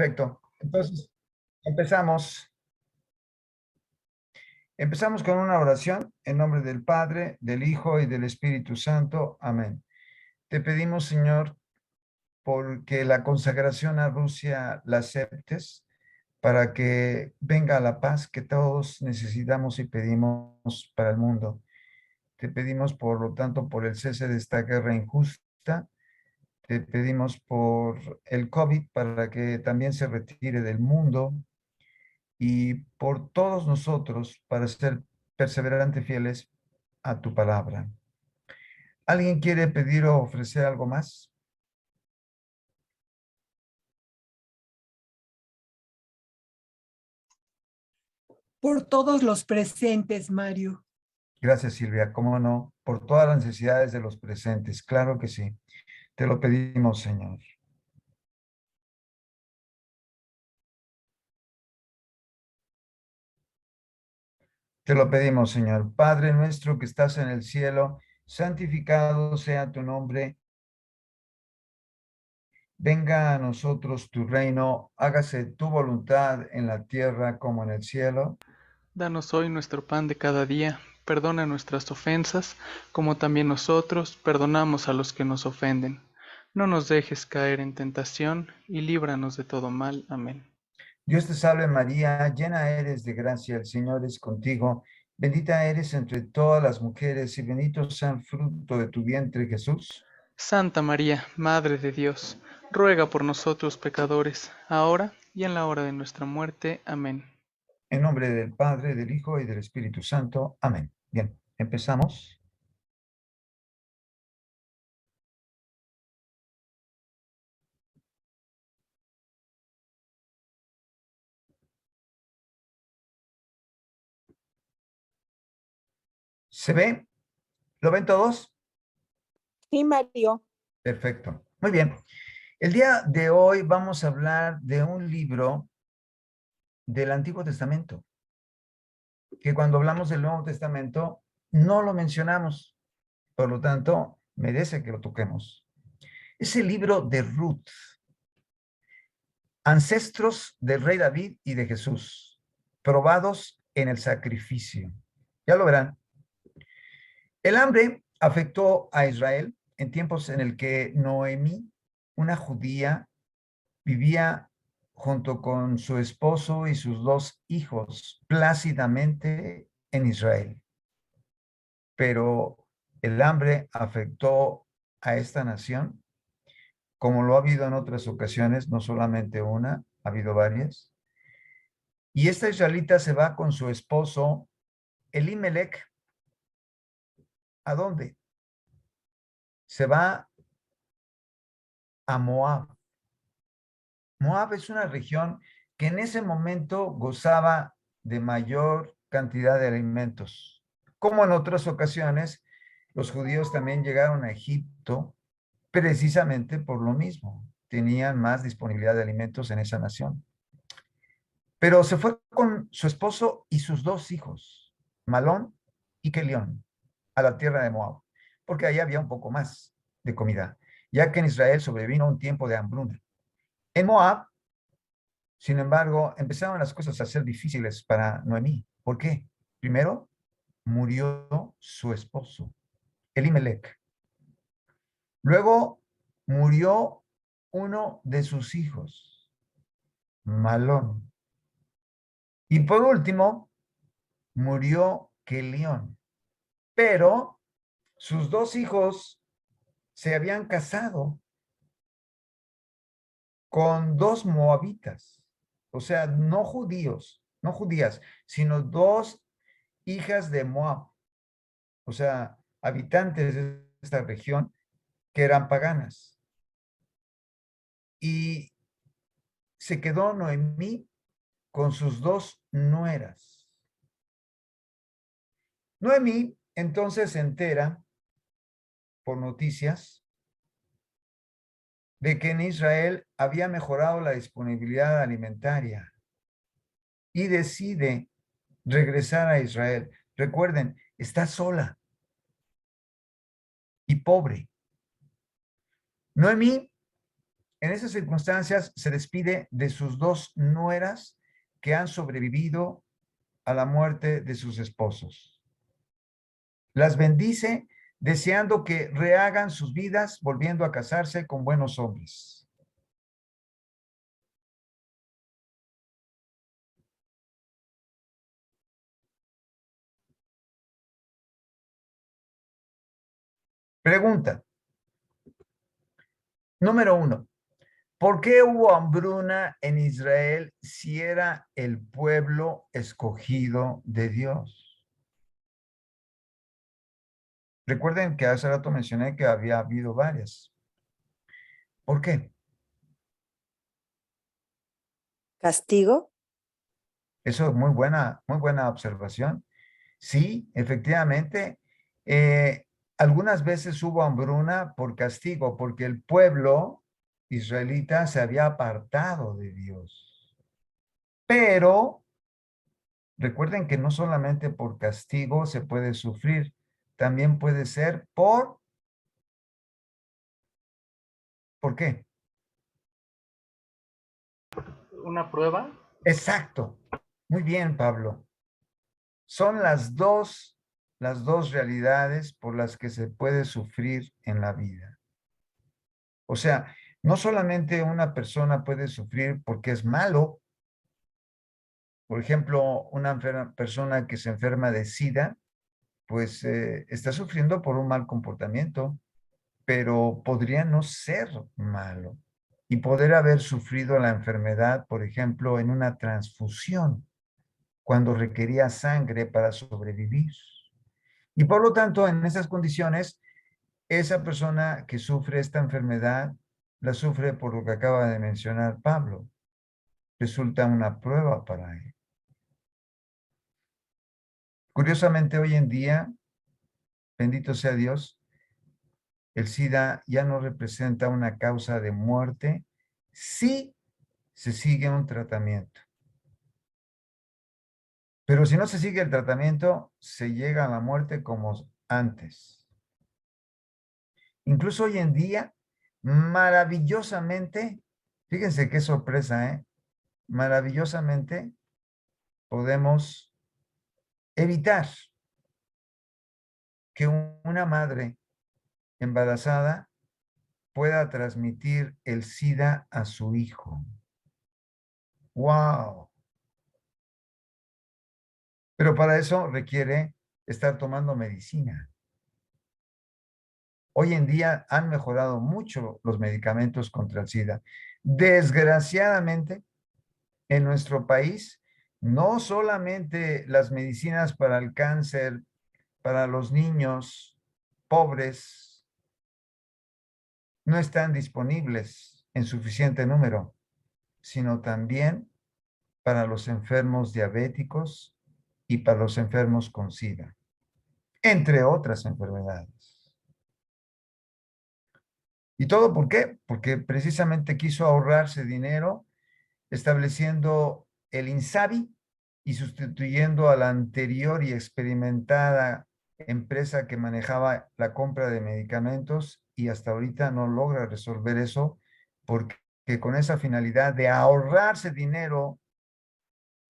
Perfecto. Entonces, empezamos. Empezamos con una oración en nombre del Padre, del Hijo y del Espíritu Santo. Amén. Te pedimos, Señor, porque la consagración a Rusia la aceptes para que venga la paz que todos necesitamos y pedimos para el mundo. Te pedimos, por lo tanto, por el cese de esta guerra injusta. Te pedimos por el COVID para que también se retire del mundo y por todos nosotros para ser perseverantes fieles a tu palabra. ¿Alguien quiere pedir o ofrecer algo más? Por todos los presentes, Mario. Gracias, Silvia. ¿Cómo no? Por todas las necesidades de los presentes. Claro que sí. Te lo pedimos, Señor. Te lo pedimos, Señor. Padre nuestro que estás en el cielo, santificado sea tu nombre. Venga a nosotros tu reino, hágase tu voluntad en la tierra como en el cielo. Danos hoy nuestro pan de cada día, perdona nuestras ofensas, como también nosotros perdonamos a los que nos ofenden. No nos dejes caer en tentación, y líbranos de todo mal. Amén. Dios te salve María, llena eres de gracia, el Señor es contigo. Bendita eres entre todas las mujeres y bendito sea el fruto de tu vientre, Jesús. Santa María, Madre de Dios, ruega por nosotros pecadores, ahora y en la hora de nuestra muerte. Amén. En nombre del Padre, del Hijo y del Espíritu Santo. Amén. Bien, empezamos. ¿Se ve? ¿Lo ven todos? Sí, Mario. Perfecto. Muy bien. El día de hoy vamos a hablar de un libro del Antiguo Testamento, que cuando hablamos del Nuevo Testamento no lo mencionamos. Por lo tanto, merece que lo toquemos. Es el libro de Ruth, ancestros del rey David y de Jesús, probados en el sacrificio. Ya lo verán. El hambre afectó a Israel en tiempos en el que Noemí, una judía, vivía junto con su esposo y sus dos hijos plácidamente en Israel. Pero el hambre afectó a esta nación, como lo ha habido en otras ocasiones, no solamente una, ha habido varias. Y esta israelita se va con su esposo Elimelech. ¿A dónde? Se va a Moab. Moab es una región que en ese momento gozaba de mayor cantidad de alimentos. Como en otras ocasiones, los judíos también llegaron a Egipto precisamente por lo mismo. Tenían más disponibilidad de alimentos en esa nación. Pero se fue con su esposo y sus dos hijos, Malón y Kelión, a la tierra de Moab, porque ahí había un poco más de comida, ya que en Israel sobrevino un tiempo de hambruna. En Moab, sin embargo, empezaron las cosas a ser difíciles para Noemí. ¿Por qué? Primero, murió su esposo, Elimelech. Luego, murió uno de sus hijos, Malón. Y por último, murió Kelión. Pero sus dos hijos se habían casado con dos moabitas, o sea, no judíos, no judías, sino dos hijas de Moab, o sea, habitantes de esta región que eran paganas. Y se quedó Noemí con sus dos nueras. Noemí entonces se entera por noticias de que en Israel había mejorado la disponibilidad alimentaria y decide regresar a Israel. Recuerden, está sola y pobre. Noemí En esas circunstancias se despide de sus dos nueras que han sobrevivido a la muerte de sus esposos. Las bendice deseando que rehagan sus vidas volviendo a casarse con buenos hombres. Pregunta. Número 1. ¿Por qué hubo hambruna en Israel si era el pueblo escogido de Dios? Recuerden que hace rato mencioné que había habido varias. ¿Por qué? ¿Castigo? Eso es muy buena observación. Sí, efectivamente, algunas veces hubo hambruna por castigo, porque el pueblo israelita se había apartado de Dios. Pero recuerden que no solamente por castigo se puede sufrir, también puede ser ¿por qué? ¿Una prueba? Exacto. Muy bien, Pablo. Son las dos realidades por las que se puede sufrir en la vida. O sea, no solamente una persona puede sufrir porque es malo. Por ejemplo, una persona que se enferma de SIDA, pues está sufriendo por un mal comportamiento, pero podría no ser malo y poder haber sufrido la enfermedad, por ejemplo, en una transfusión, cuando requería sangre para sobrevivir. Y por lo tanto, en esas condiciones, esa persona que sufre esta enfermedad la sufre por lo que acaba de mencionar Pablo. Resulta una prueba para él. Curiosamente, hoy en día, bendito sea Dios, el SIDA ya no representa una causa de muerte si se sigue un tratamiento. Pero si no se sigue el tratamiento, se llega a la muerte como antes. Incluso hoy en día, maravillosamente, fíjense qué sorpresa, ¿eh? Maravillosamente podemos evitar que una madre embarazada pueda transmitir el SIDA a su hijo. ¡Wow! Pero para eso requiere estar tomando medicina. Hoy en día han mejorado mucho los medicamentos contra el SIDA. Desgraciadamente, en nuestro país, no solamente las medicinas para el cáncer, para los niños pobres, no están disponibles en suficiente número, sino también para los enfermos diabéticos y para los enfermos con SIDA, entre otras enfermedades. ¿Y todo por qué? Porque precisamente quiso ahorrarse dinero estableciendo el INSABI y sustituyendo a la anterior y experimentada empresa que manejaba la compra de medicamentos y hasta ahorita no logra resolver eso porque con esa finalidad de ahorrarse dinero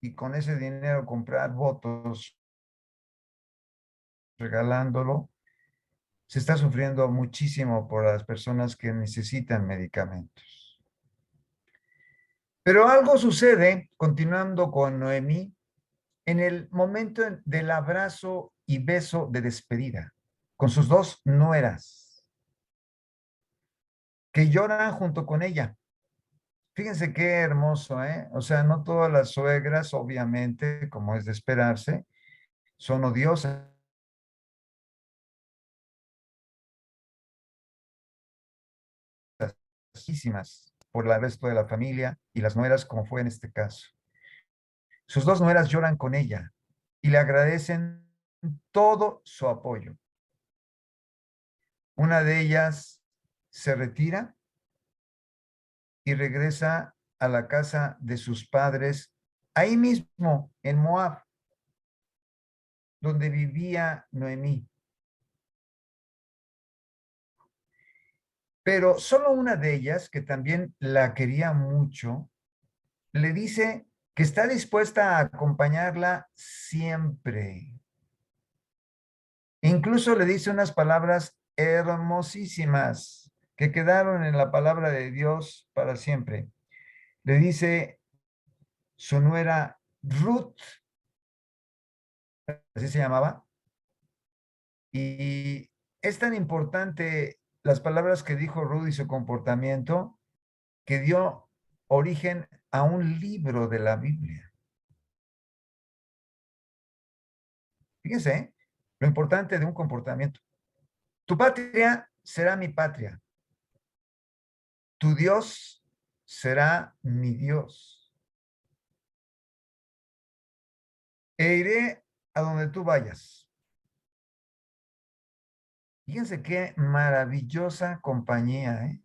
y con ese dinero comprar votos regalándolo, se está sufriendo muchísimo por las personas que necesitan medicamentos. Pero algo sucede, continuando con Noemí, en el momento del abrazo y beso de despedida, con sus dos nueras, que lloran junto con ella. Fíjense qué hermoso, ¿eh? O sea, no todas las suegras, obviamente, como es de esperarse, son odiosas por el resto de la familia y las nueras, como fue en este caso. Sus dos nueras lloran con ella y le agradecen todo su apoyo. Una de ellas se retira y regresa a la casa de sus padres, ahí mismo en Moab, donde vivía Noemí. Pero solo una de ellas, que también la quería mucho, le dice que está dispuesta a acompañarla siempre. Incluso le dice unas palabras hermosísimas que quedaron en la palabra de Dios para siempre. Le dice su nuera Ruth, así se llamaba, y es tan importante las palabras que dijo Ruth y su comportamiento que dio origen a un libro de la Biblia. Fíjense, ¿eh? Lo importante de un comportamiento. Tu patria será mi patria. Tu Dios será mi Dios. E iré a donde tú vayas. Fíjense qué maravillosa compañía, ¿eh?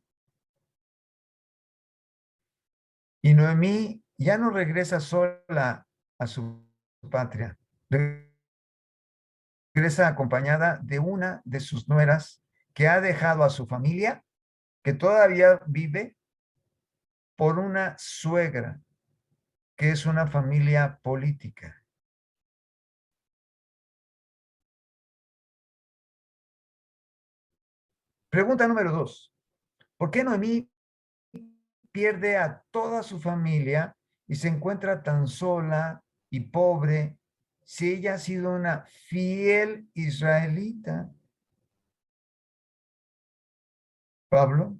Y Noemí ya no regresa sola a su patria. Regresa acompañada de una de sus nueras que ha dejado a su familia, que todavía vive, por una suegra, que es una familia política. Pregunta número 2. ¿Por qué Noemí pierde a toda su familia y se encuentra tan sola y pobre si ella ha sido una fiel israelita? Pablo.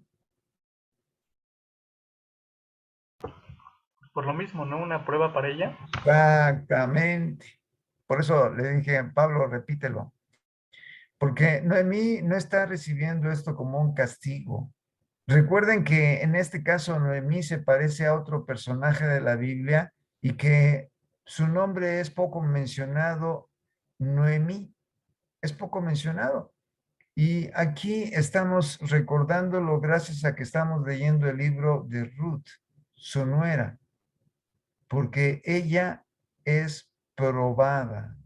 Por lo mismo, ¿no? Una prueba para ella. Exactamente. Por eso le dije, Pablo, repítelo. Porque Noemí no está recibiendo esto como un castigo. Recuerden que en este caso Noemí se parece a otro personaje de la Biblia y que su nombre es poco mencionado. Noemí es poco mencionado. Y aquí estamos recordándolo gracias a que estamos leyendo el libro de Ruth, su nuera, porque ella es probada.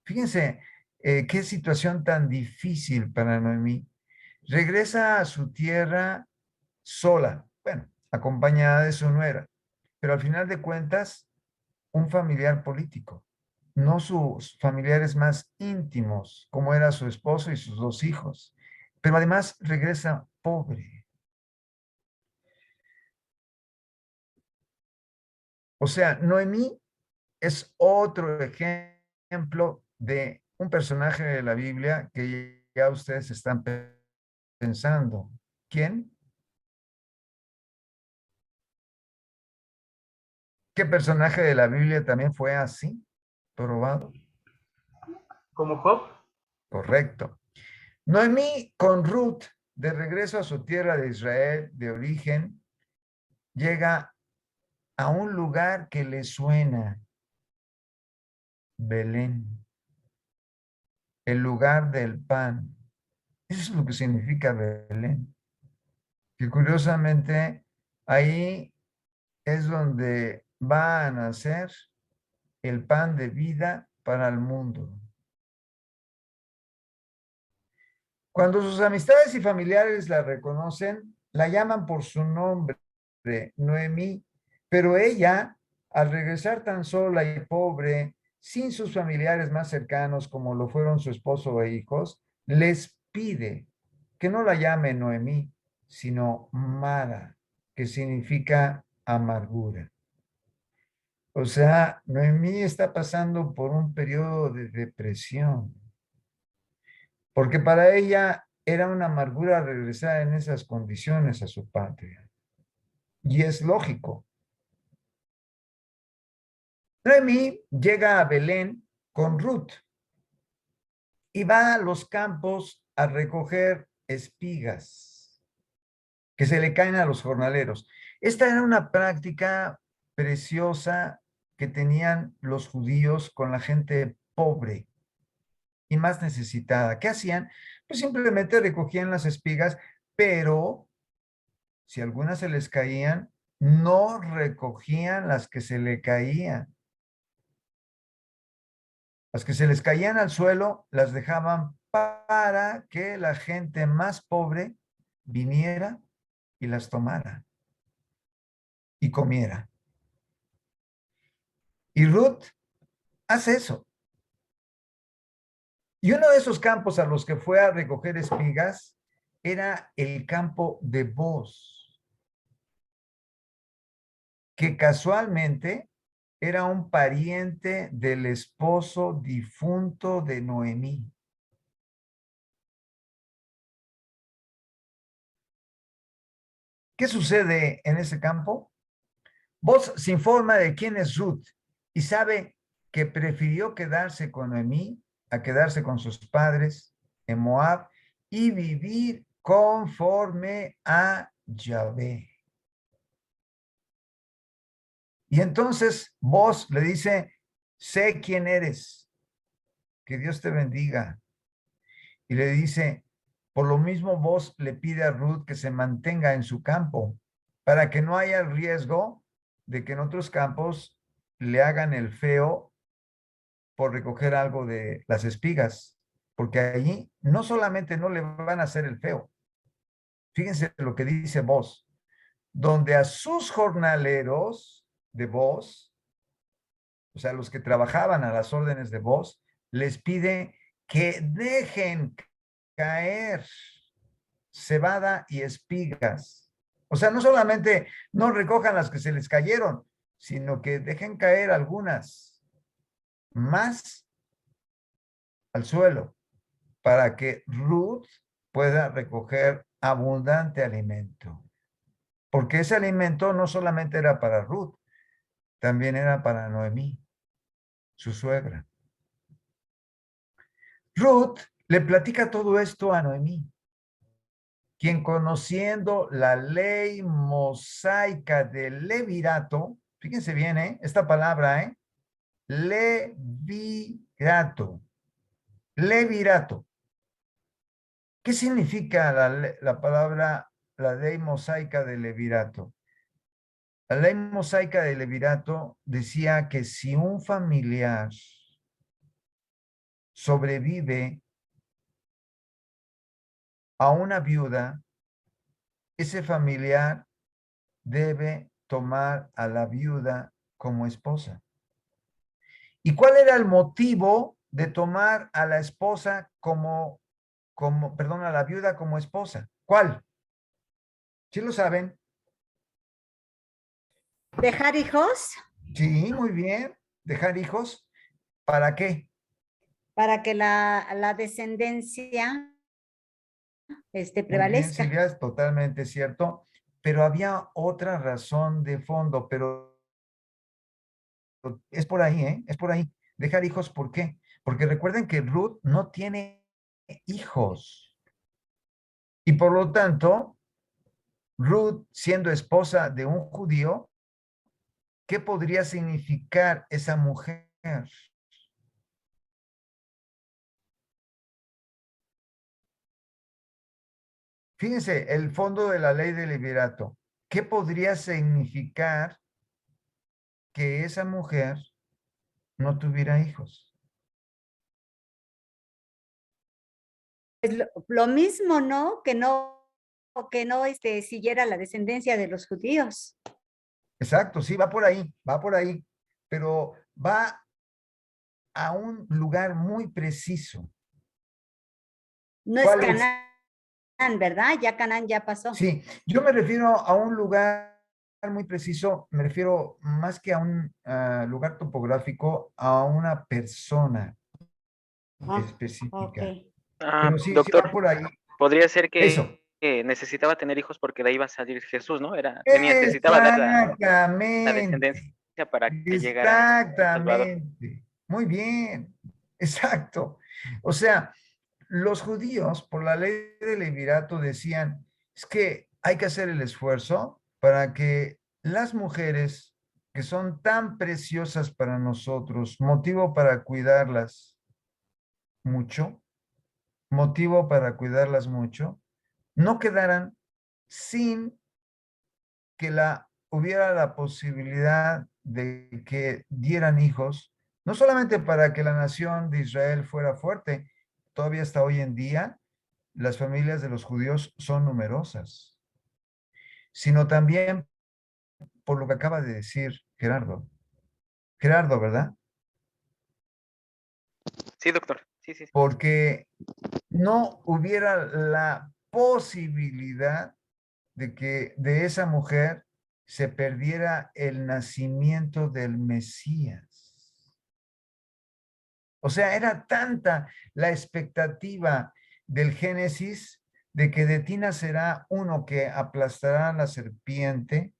Fíjense, qué situación tan difícil para Noemí. Regresa a su tierra sola, bueno, acompañada de su nuera, pero al final de cuentas, un familiar político, no sus familiares más íntimos, como era su esposo y sus 2 hijos, pero además regresa pobre. O sea, Noemí es otro ejemplo de un personaje de la Biblia que ya ustedes están pensando. ¿Quién? ¿Qué personaje de la Biblia también fue así? Probado. ¿Como Job? Correcto. Noemí con Ruth, de regreso a su tierra de Israel de origen, llega a un lugar que le suena, Belén, el lugar del pan. Eso es lo que significa Belén. Que curiosamente ahí es donde va a nacer el pan de vida para el mundo. Cuando sus amistades y familiares la reconocen, la llaman por su nombre, Noemí, pero ella, al regresar tan sola y pobre, sin sus familiares más cercanos como lo fueron su esposo e hijos, les pide que no la llame Noemí, sino Mara, que significa amargura. O sea, Noemí está pasando por un periodo de depresión, porque para ella era una amargura regresar en esas condiciones a su patria. Y es lógico. Noemí llega a Belén con Ruth y va a los campos a recoger espigas que se le caen a los jornaleros. Esta era una práctica preciosa que tenían los judíos con la gente pobre y más necesitada. ¿Qué hacían? Pues simplemente recogían las espigas, pero si algunas se les caían, no recogían las que se le caían. Las que se les caían al suelo las dejaban para que la gente más pobre viniera y las tomara y comiera. Y Ruth hace eso. Y uno de esos campos a los que fue a recoger espigas era el campo de Booz, que casualmente era un pariente del esposo difunto de Noemí. ¿Qué sucede en ese campo? Booz se informa de quién es Ruth y sabe que prefirió quedarse con Noemí a quedarse con sus padres en Moab y vivir conforme a Yahvé. Y entonces Booz le dice, sé quién eres, que Dios te bendiga. Y le dice, por lo mismo Booz le pide a Ruth que se mantenga en su campo para que no haya riesgo de que en otros campos le hagan el feo por recoger algo de las espigas, porque allí no solamente no le van a hacer el feo, fíjense lo que dice Booz, donde a sus jornaleros de Booz, o sea, los que trabajaban a las órdenes de Booz, les pide que dejen caer cebada y espigas. O sea, no solamente no recojan las que se les cayeron, sino que dejen caer algunas más al suelo para que Ruth pueda recoger abundante alimento. Porque ese alimento no solamente era para Ruth, también era para Noemí, su suegra. Ruth le platica todo esto a Noemí, quien conociendo la ley mosaica del levirato, fíjense bien, esta palabra, levirato, levirato. ¿Qué significa la palabra, la ley mosaica del levirato? La ley mosaica del levirato decía que si un familiar sobrevive a una viuda, ese familiar debe tomar a la viuda como esposa. ¿Y cuál era el motivo de tomar a la esposa a la viuda como esposa? ¿Cuál? ¿Sí lo saben? ¿Dejar hijos? Sí, muy bien. ¿Dejar hijos? ¿Para qué? Para que la descendencia Muy bien, prevalezca. Silvia, es totalmente cierto. Pero había otra razón de fondo, pero es por ahí, Es por ahí. Dejar hijos, ¿por qué? Porque recuerden que Ruth no tiene hijos. Y por lo tanto, Ruth, siendo esposa de un judío, ¿qué podría significar esa mujer? Fíjense, el fondo de la ley del levirato. ¿Qué podría significar que esa mujer no tuviera hijos? Es lo mismo, ¿no? Que no siguiera la descendencia de los judíos. Exacto, sí, va por ahí, pero va a un lugar muy preciso. No es ¿Cuál es? Canaán, ¿verdad? Ya Canaán ya pasó. Sí, yo me refiero a un lugar muy preciso, me refiero más que a un lugar topográfico, a una persona específica. Ok. Pero sí, sí va Doctor, por ahí. podría ser Eso. que necesitaba tener hijos porque de ahí iba a salir Jesús, ¿no? Necesitaba dar la descendencia Exactamente. para que llegara el Salvador. Exactamente. Muy bien. Exacto. O sea, los judíos, por la ley del levirato, decían, es que hay que hacer el esfuerzo para que las mujeres que son tan preciosas para nosotros, motivo para cuidarlas mucho, motivo para cuidarlas mucho, no quedaran sin que hubiera la posibilidad de que dieran hijos, no solamente para que la nación de Israel fuera fuerte, todavía hasta hoy en día, las familias de los judíos son numerosas, sino también por lo que acaba de decir Gerardo. Gerardo, ¿verdad? Sí, doctor. Sí, sí, sí. Porque no hubiera la posibilidad de que de esa mujer se perdiera el nacimiento del Mesías. O sea, era tanta la expectativa del Génesis de que de ti nacerá uno que aplastará a la serpiente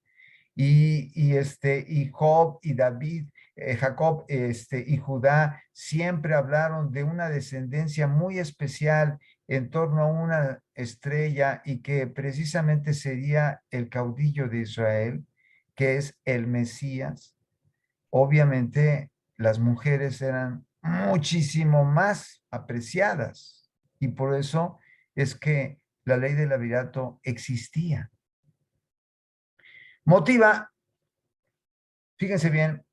y Job y David, Jacob y Judá siempre hablaron de una descendencia muy especial en torno a una estrella y que precisamente sería el caudillo de Israel, que es el Mesías. Obviamente las mujeres eran muchísimo más apreciadas y por eso es que la ley del levirato existía. Motiva, fíjense bien,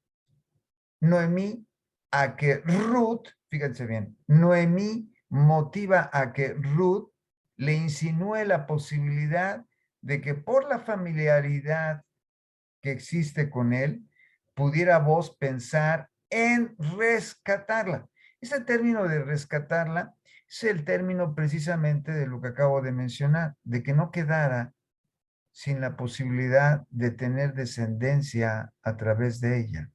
Noemí a que Ruth, fíjense bien, Noemí motiva a que Ruth le insinúe la posibilidad de que por la familiaridad que existe con él, pudiera vos pensar en rescatarla. Ese término de rescatarla es el término precisamente de lo que acabo de mencionar, de que no quedara sin la posibilidad de tener descendencia a través de ella.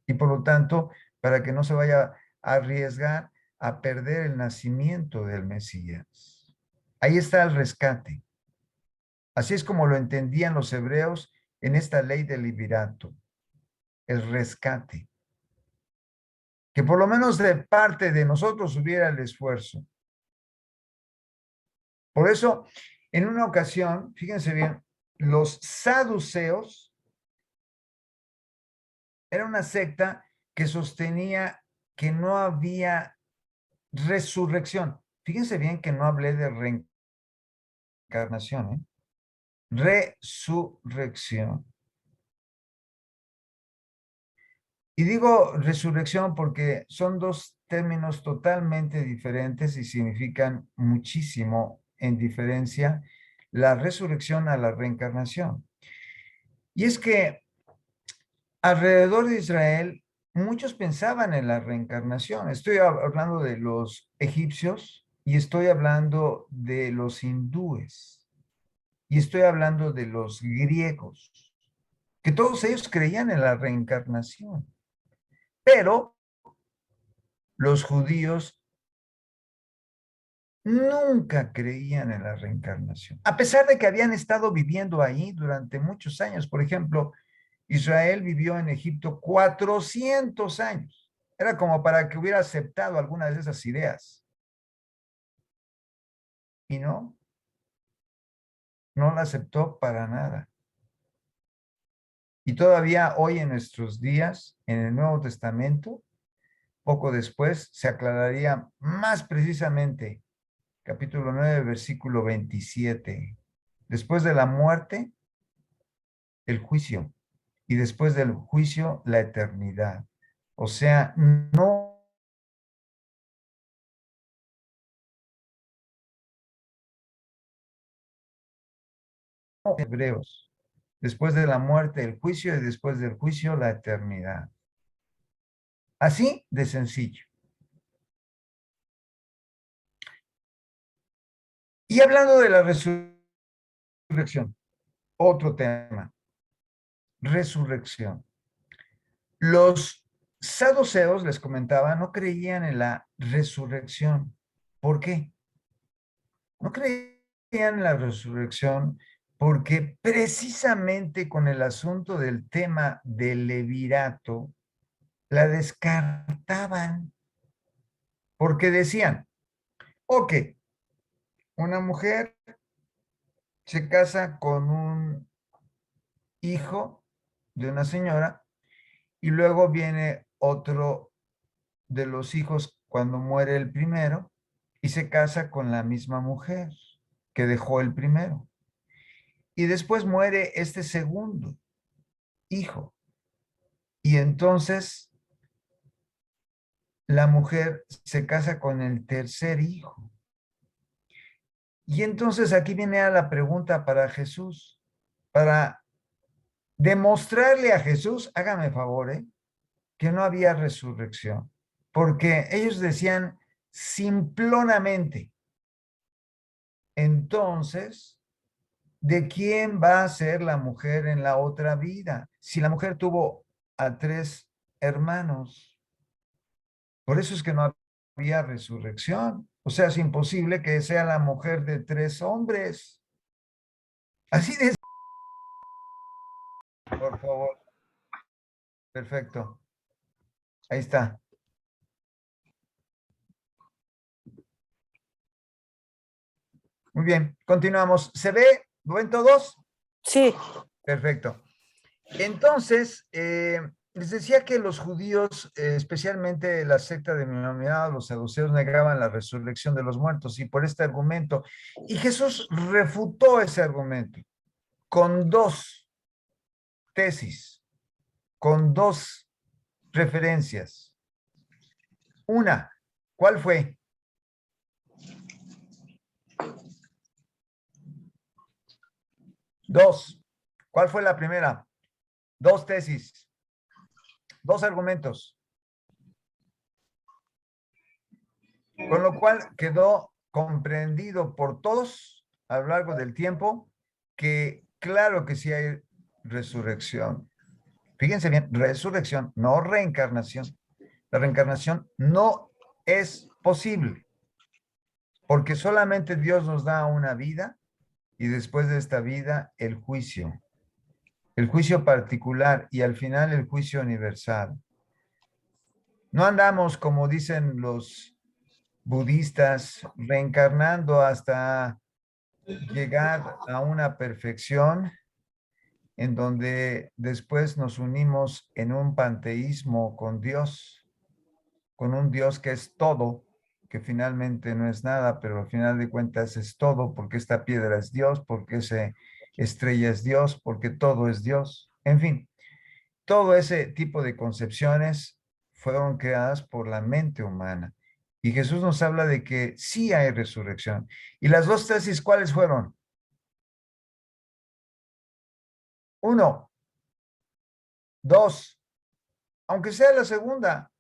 Y por lo tanto, para que no se vaya a arriesgar a perder el nacimiento del Mesías. Ahí está el rescate. Así es como lo entendían los hebreos en esta ley del liberato, el rescate. Que por lo menos de parte de nosotros hubiera el esfuerzo. Por eso, en una ocasión, fíjense bien, los saduceos era una secta que sostenía que no había resurrección. Fíjense bien que no hablé de reencarnación, ¿eh? Resurrección. Y digo resurrección porque son dos términos totalmente diferentes y significan muchísimo en diferencia la resurrección a la reencarnación. Y es que alrededor de Israel muchos pensaban en la reencarnación. Estoy hablando de los egipcios y estoy hablando de los hindúes y estoy hablando de los griegos, que todos ellos creían en la reencarnación. Pero los judíos nunca creían en la reencarnación, a pesar de que habían estado viviendo ahí durante muchos años. Por ejemplo, Israel vivió en Egipto 400 años. Era como para que hubiera aceptado alguna de esas ideas. Y no la aceptó para nada. Y todavía hoy en nuestros días, en el Nuevo Testamento, poco después se aclararía más precisamente capítulo 9, versículo 27. Después de la muerte, el juicio. Y después del juicio, la eternidad. O sea, no hebreos. Después de la muerte, el juicio y después del juicio, la eternidad. Así de sencillo. Y hablando de la resurrección, otro tema. Resurrección. Los saduceos, les comentaba, no creían en la resurrección. ¿Por qué? No creían en la resurrección porque precisamente con el asunto del tema del levirato, la descartaban. Porque decían, ok, una mujer se casa con un hijo de una señora y luego viene otro de los hijos cuando muere el primero y se casa con la misma mujer que dejó el primero. Y después muere este segundo hijo. Y entonces la mujer se casa con el tercer hijo. Y entonces aquí viene a la pregunta para Jesús, para demostrarle a Jesús, hágame favor, que no había resurrección, porque ellos decían simplonamente, entonces, ¿de quién va a ser la mujer en la otra vida? Si la mujer tuvo a 3 hermanos, por eso es que no había resurrección. O sea, es imposible que sea la mujer de 3 hombres. Así de... Por favor. Perfecto. Ahí está. Muy bien, continuamos. ¿Se ve? ¿Lo ven todos? Sí. Perfecto. Entonces, les decía que los judíos, especialmente la secta denominada los saduceos, negaban la resurrección de los muertos y por este argumento. Y Jesús refutó ese argumento con 2 tesis, con 2 referencias. Una, ¿cuál fue? Dos, ¿cuál fue la primera? 2 tesis, 2 argumentos. Con lo cual quedó comprendido por todos a lo largo del tiempo que claro que sí hay resurrección. Fíjense bien, resurrección, no reencarnación. La reencarnación no es posible porque solamente Dios nos da una vida y después de esta vida el juicio particular y al final el juicio universal. No andamos, como dicen los budistas, reencarnando hasta llegar a una perfección en donde después nos unimos en un panteísmo con Dios, con un Dios que es todo, que finalmente no es nada, pero al final de cuentas es todo, porque esta piedra es Dios, porque esa estrella es Dios, porque todo es Dios. En fin, todo ese tipo de concepciones fueron creadas por la mente humana. Y Jesús nos habla de que sí hay resurrección. ¿Y las 2 tesis cuáles fueron? Uno, 2, aunque sea la segunda.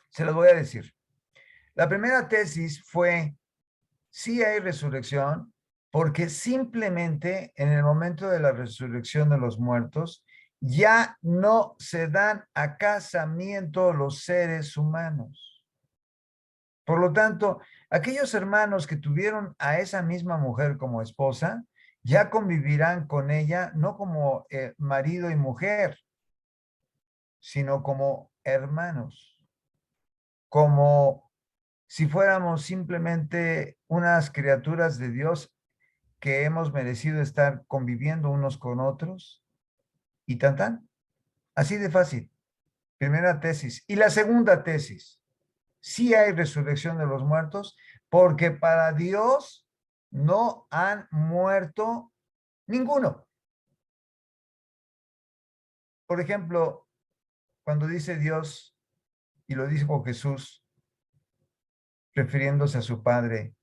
Se los voy a decir. La primera tesis fue, sí hay resurrección, porque simplemente en el momento de la resurrección de los muertos, ya no se dan a casamiento los seres humanos. Por lo tanto, aquellos hermanos que tuvieron a esa misma mujer como esposa, ya convivirán con ella no como marido y mujer, sino como hermanos, como si fuéramos simplemente unas criaturas de Dios que hemos merecido estar conviviendo unos con otros y tan tan. Así de fácil. Primera tesis. Y la segunda tesis. Sí hay resurrección de los muertos porque para Dios no han muerto ninguno. Por ejemplo, cuando dice Dios, y lo dijo Jesús, refiriéndose a su Padre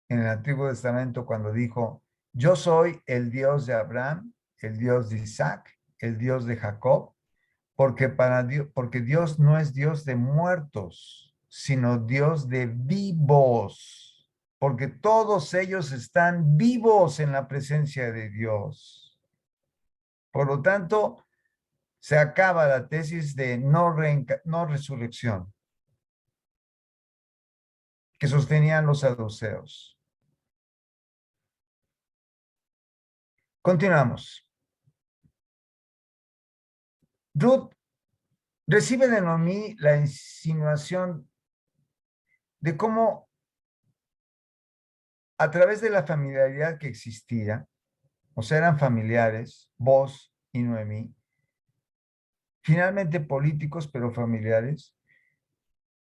en el Antiguo Testamento, cuando dijo, yo soy el Dios de Abraham, el Dios de Isaac, el Dios de Jacob, porque Dios no es Dios de muertos, sino Dios de vivos, porque todos ellos están vivos en la presencia de Dios. Por lo tanto, se acaba la tesis de no resurrección que sostenían los saduceos. Continuamos. Ruth recibe de Noemí la insinuación de cómo a través de la familiaridad que existía, o sea, eran familiares, Boz y Noemí, finalmente políticos pero familiares,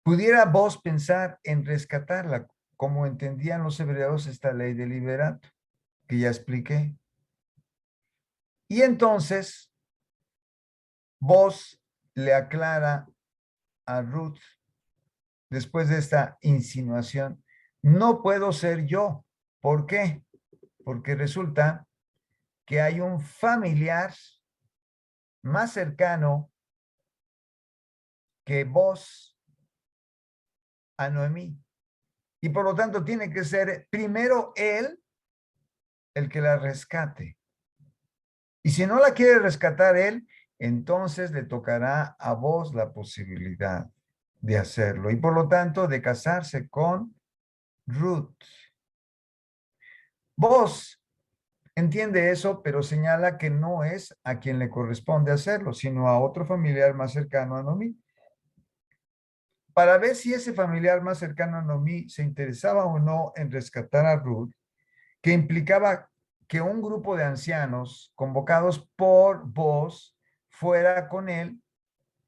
pudiera Boz pensar en rescatarla, como entendían los hebreos esta ley de liberato, que ya expliqué. Y entonces, Boz le aclara a Ruth después de esta insinuación, no puedo ser yo. ¿Por qué? Porque resulta que hay un familiar más cercano que vos a Noemí. Y por lo tanto tiene que ser primero él el que la rescate. Y si no la quiere rescatar él, entonces le tocará a vos la posibilidad de hacerlo. Y por lo tanto de casarse con Ruth. Vos entiende eso, pero señala que no es a quien le corresponde hacerlo, sino a otro familiar más cercano a Noemí. Para ver si ese familiar más cercano a Noemí se interesaba o no en rescatar a Ruth, que implicaba que un grupo de ancianos convocados por vos fuera con él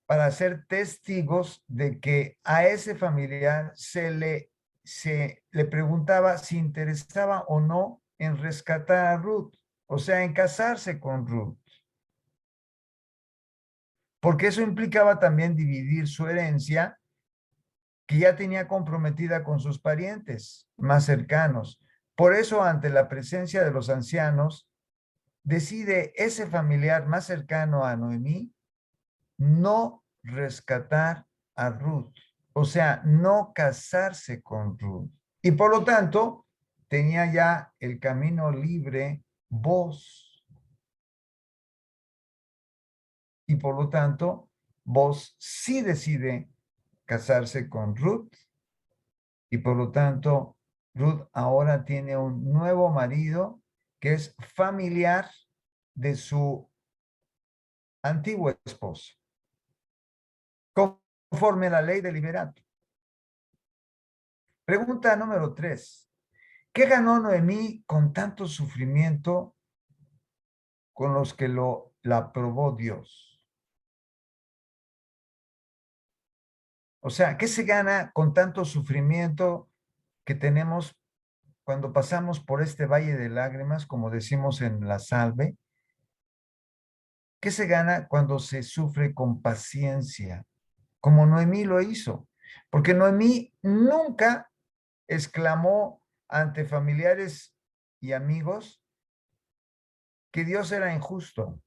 para ser testigos de que a ese familiar se le preguntaba si interesaba o no en rescatar a Ruth, o sea, en casarse con Ruth. Porque eso implicaba también dividir su herencia que ya tenía comprometida con sus parientes más cercanos. Por eso, ante la presencia de los ancianos, decide ese familiar más cercano a Noemí no rescatar a Ruth, o sea, no casarse con Ruth. Y por lo tanto, tenía ya el camino libre vos. Y por lo tanto, vos sí decide casarse con Ruth. Y por lo tanto, Ruth ahora tiene un nuevo marido que es familiar de su antiguo esposo, conforme a la ley de liberato. Pregunta número 3. ¿Qué ganó Noemí con tanto sufrimiento con los que la probó Dios? O sea, ¿qué se gana con tanto sufrimiento que tenemos cuando pasamos por este valle de lágrimas, como decimos en la salve? ¿Qué se gana cuando se sufre con paciencia, como Noemí lo hizo? Porque Noemí nunca exclamó ante familiares y amigos que Dios era injusto,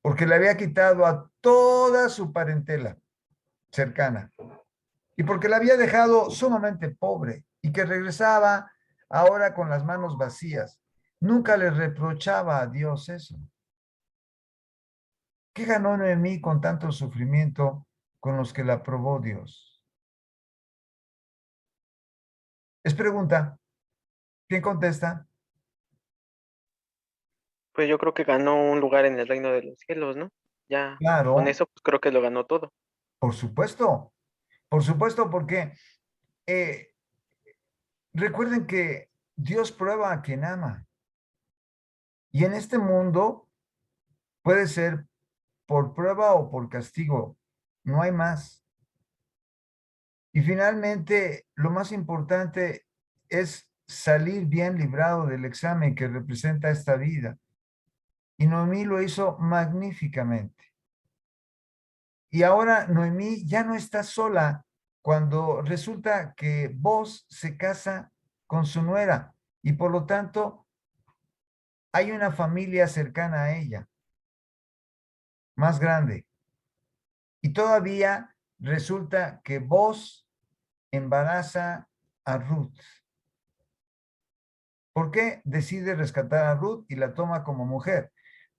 porque le había quitado a toda su parentela cercana y porque la había dejado sumamente pobre y que regresaba ahora con las manos vacías. Nunca le reprochaba a Dios eso. ¿Qué ganó Noemí con tanto sufrimiento con los que la probó Dios? Es pregunta. ¿Quién contesta? Pues yo creo que ganó un lugar en el reino de los cielos, ¿no? Ya con Claro, eso pues creo que lo ganó todo. por supuesto, porque eh, recuerden que Dios prueba a quien ama. Y en este mundo puede ser por prueba o por castigo. No hay más. Y finalmente, lo más importante es salir bien librado del examen que representa esta vida. Y Noemí lo hizo magníficamente. Y ahora Noemí ya no está sola cuando resulta que Boz se casa con su nuera y por lo tanto hay una familia cercana a ella, más grande. Y todavía resulta que Boz embaraza a Ruth. ¿Por qué decide rescatar a Ruth y la toma como mujer?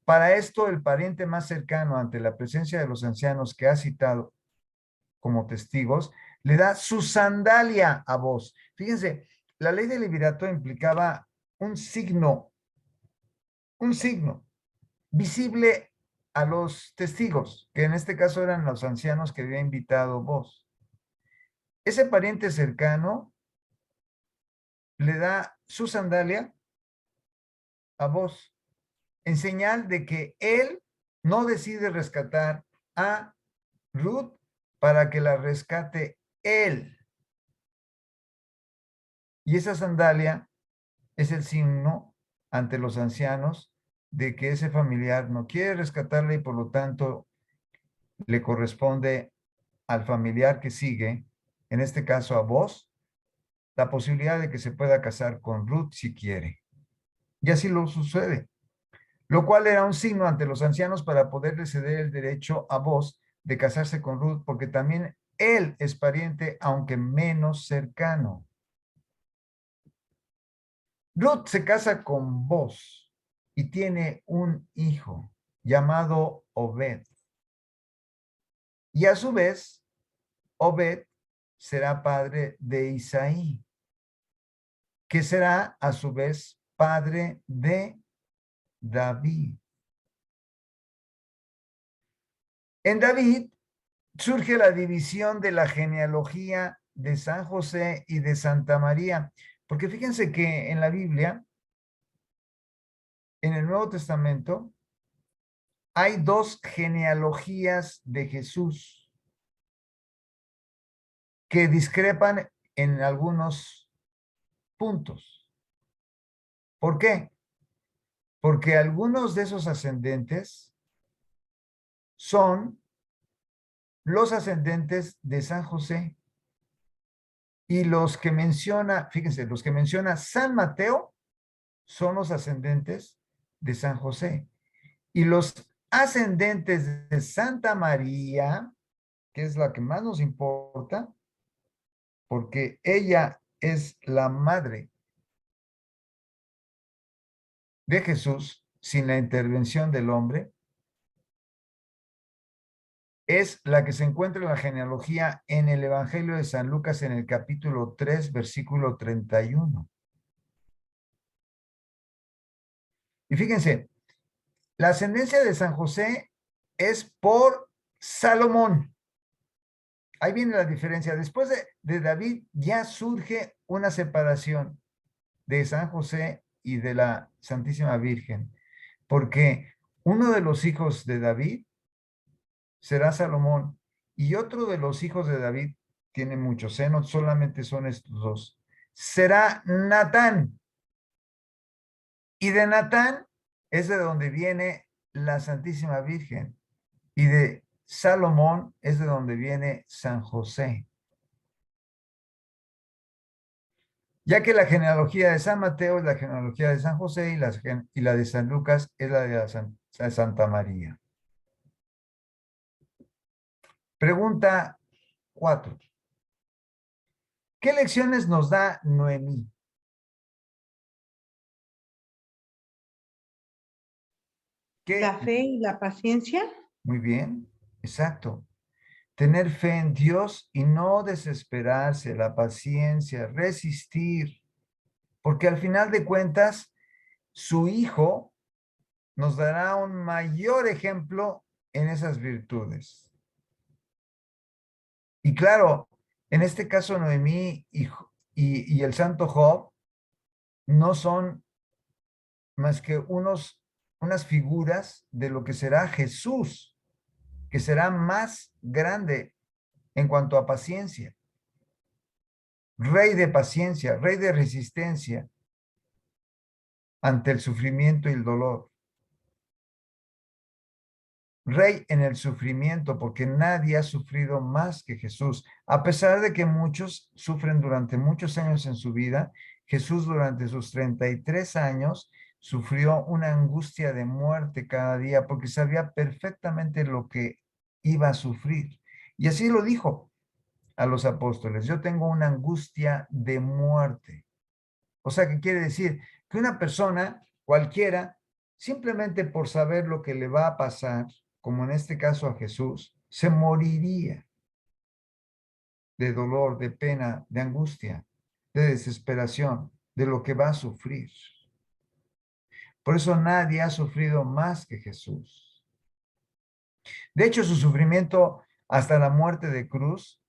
Para esto, el pariente más cercano ante la presencia de los ancianos que ha citado como testigos, le da su sandalia a Boz. Fíjense, la ley del liberato implicaba un signo visible a los testigos, que en este caso eran los ancianos que había invitado Boz. Ese pariente cercano le da su sandalia a Boz, en señal de que él no decide rescatar a Ruth para que la rescate él. Y esa sandalia es el signo ante los ancianos de que ese familiar no quiere rescatarle y por lo tanto le corresponde al familiar que sigue en este caso a Booz, la posibilidad de que se pueda casar con Ruth si quiere. Y así lo sucede, lo cual era un signo ante los ancianos para poderle ceder el derecho a Booz de casarse con Ruth, porque también él es pariente, aunque menos cercano. Ruth se casa con Booz y tiene un hijo llamado Obed. Y a su vez, Obed será padre de Isaí, que será a su vez padre de David. En David surge la división de la genealogía de San José y de Santa María, porque fíjense que en la Biblia, en el Nuevo Testamento, hay dos genealogías de Jesús que discrepan en algunos puntos. ¿Por qué? Porque algunos de esos ascendentes son los ascendentes de San José y los que menciona, fíjense, los que menciona San Mateo son los ascendentes de San José. Y los ascendentes de Santa María, que es la que más nos importa, porque ella es la madre de Jesús sin la intervención del hombre, es la que se encuentra en la genealogía en el Evangelio de San Lucas en el capítulo 3, versículo 31. Y fíjense, la ascendencia de San José es por Salomón. Ahí viene la diferencia. Después de David ya surge una separación de San José y de la Santísima Virgen, porque uno de los hijos de David será Salomón y otro de los hijos de David, tiene muchos, no solamente son estos dos, será Natán. Y de Natán es de donde viene la Santísima Virgen. Y de Salomón es de donde viene San José. Ya que la genealogía de San Mateo es la genealogía de San José y la de San Lucas es la de Santa María. Pregunta 4. ¿Qué lecciones nos da Noemí? La fe y la paciencia. Muy bien, exacto. Tener fe en Dios y no desesperarse, la paciencia, resistir, porque al final de cuentas, su hijo nos dará un mayor ejemplo en esas virtudes. Y claro, en este caso Noemí y el santo Job no son más que unas figuras de lo que será Jesús, que será más grande en cuanto a paciencia. Rey de paciencia, rey de resistencia ante el sufrimiento y el dolor. Rey en el sufrimiento, porque nadie ha sufrido más que Jesús. A pesar de que muchos sufren durante muchos años en su vida, Jesús durante sus 33 años sufrió una angustia de muerte cada día, porque sabía perfectamente lo que iba a sufrir. Y así lo dijo a los apóstoles: yo tengo una angustia de muerte. O sea, ¿qué quiere decir? Que una persona cualquiera, simplemente por saber lo que le va a pasar, como en este caso a Jesús, se moriría de dolor, de pena, de angustia, de desesperación, de lo que va a sufrir. Por eso nadie ha sufrido más que Jesús. De hecho, su sufrimiento hasta la muerte de cruz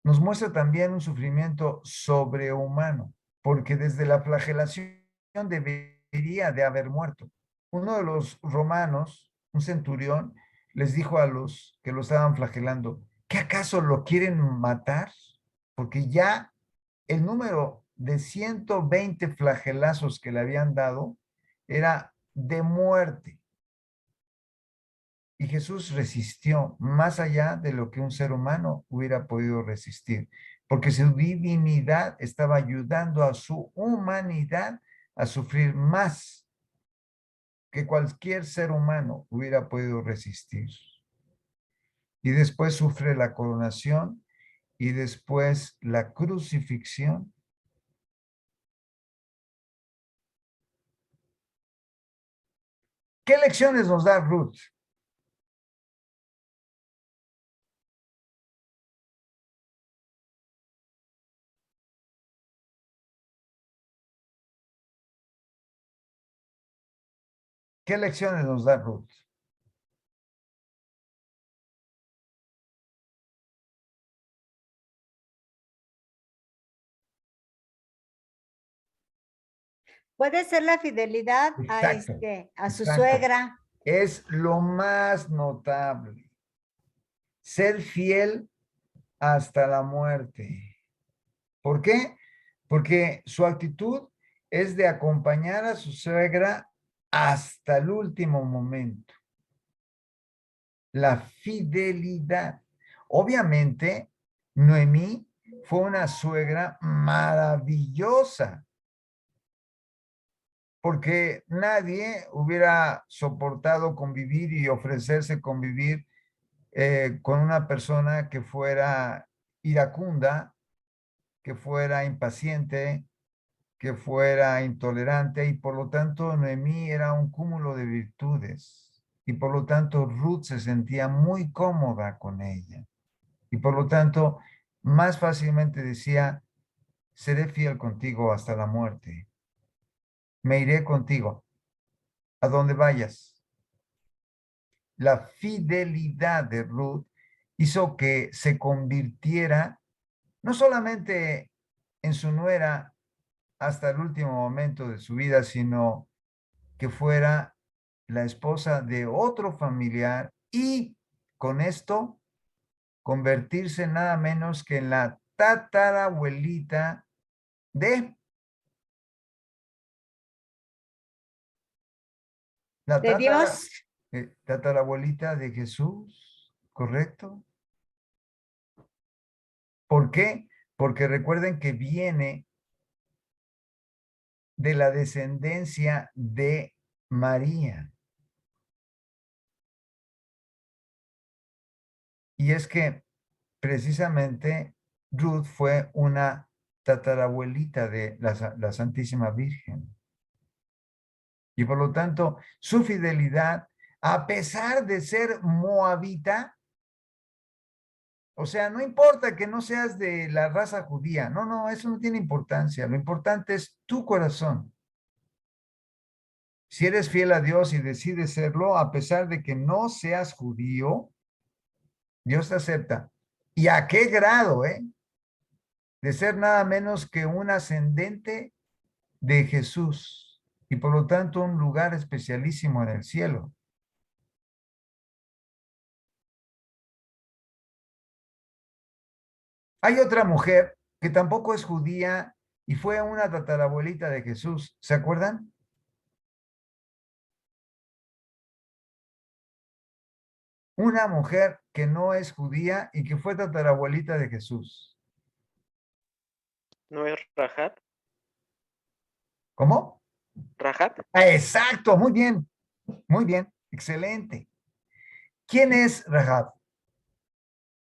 nos muestra también un sufrimiento sobrehumano, porque desde la flagelación debería de haber muerto. Uno de los romanos, un centurión, les dijo a los que lo estaban flagelando: ¿qué acaso lo quieren matar? Porque ya el número de 120 flagelazos que le habían dado era de muerte. Y Jesús resistió más allá de lo que un ser humano hubiera podido resistir, porque su divinidad estaba ayudando a su humanidad a sufrir más que cualquier ser humano hubiera podido resistir. Y después sufre la coronación y después la crucifixión. ¿Qué lecciones nos da Ruth? ¿Qué lecciones nos da Ruth? Puede ser la fidelidad Exacto, a su exacto. suegra. Es lo más notable. Ser fiel hasta la muerte. ¿Por qué? Porque su actitud es de acompañar a su suegra hasta el último momento. La fidelidad. Obviamente, Noemí fue una suegra maravillosa, porque nadie hubiera soportado convivir y ofrecerse convivir con una persona que fuera iracunda, que fuera impaciente, que fuera intolerante, y por lo tanto Noemí era un cúmulo de virtudes, y por lo tanto Ruth se sentía muy cómoda con ella, y por lo tanto más fácilmente decía: seré fiel contigo hasta la muerte, me iré contigo a donde vayas. La fidelidad de Ruth hizo que se convirtiera no solamente en su nuera hasta el último momento de su vida, sino que fuera la esposa de otro familiar, y con esto convertirse nada menos que en la tatarabuelita de la De Dios. tatarabuelita de Jesús, ¿correcto? ¿Por qué? Porque recuerden que viene de la descendencia de María. Y es que precisamente Ruth fue una tatarabuelita de la Santísima Virgen. Y por lo tanto, su fidelidad, a pesar de ser moabita, o sea, no importa que no seas de la raza judía, no, eso no tiene importancia. Lo importante es tu corazón. Si eres fiel a Dios y decides serlo, a pesar de que no seas judío, Dios te acepta. ¿Y a qué grado, de ser nada menos que un ascendente de Jesús, y por lo tanto un lugar especialísimo en el cielo? Hay otra mujer que tampoco es judía y fue una tatarabuelita de Jesús. ¿Se acuerdan? Una mujer que no es judía y que fue tatarabuelita de Jesús. ¿No es Rahab? ¿Cómo? ¿Rahab? Exacto, muy bien, excelente. ¿Quién es Rahab?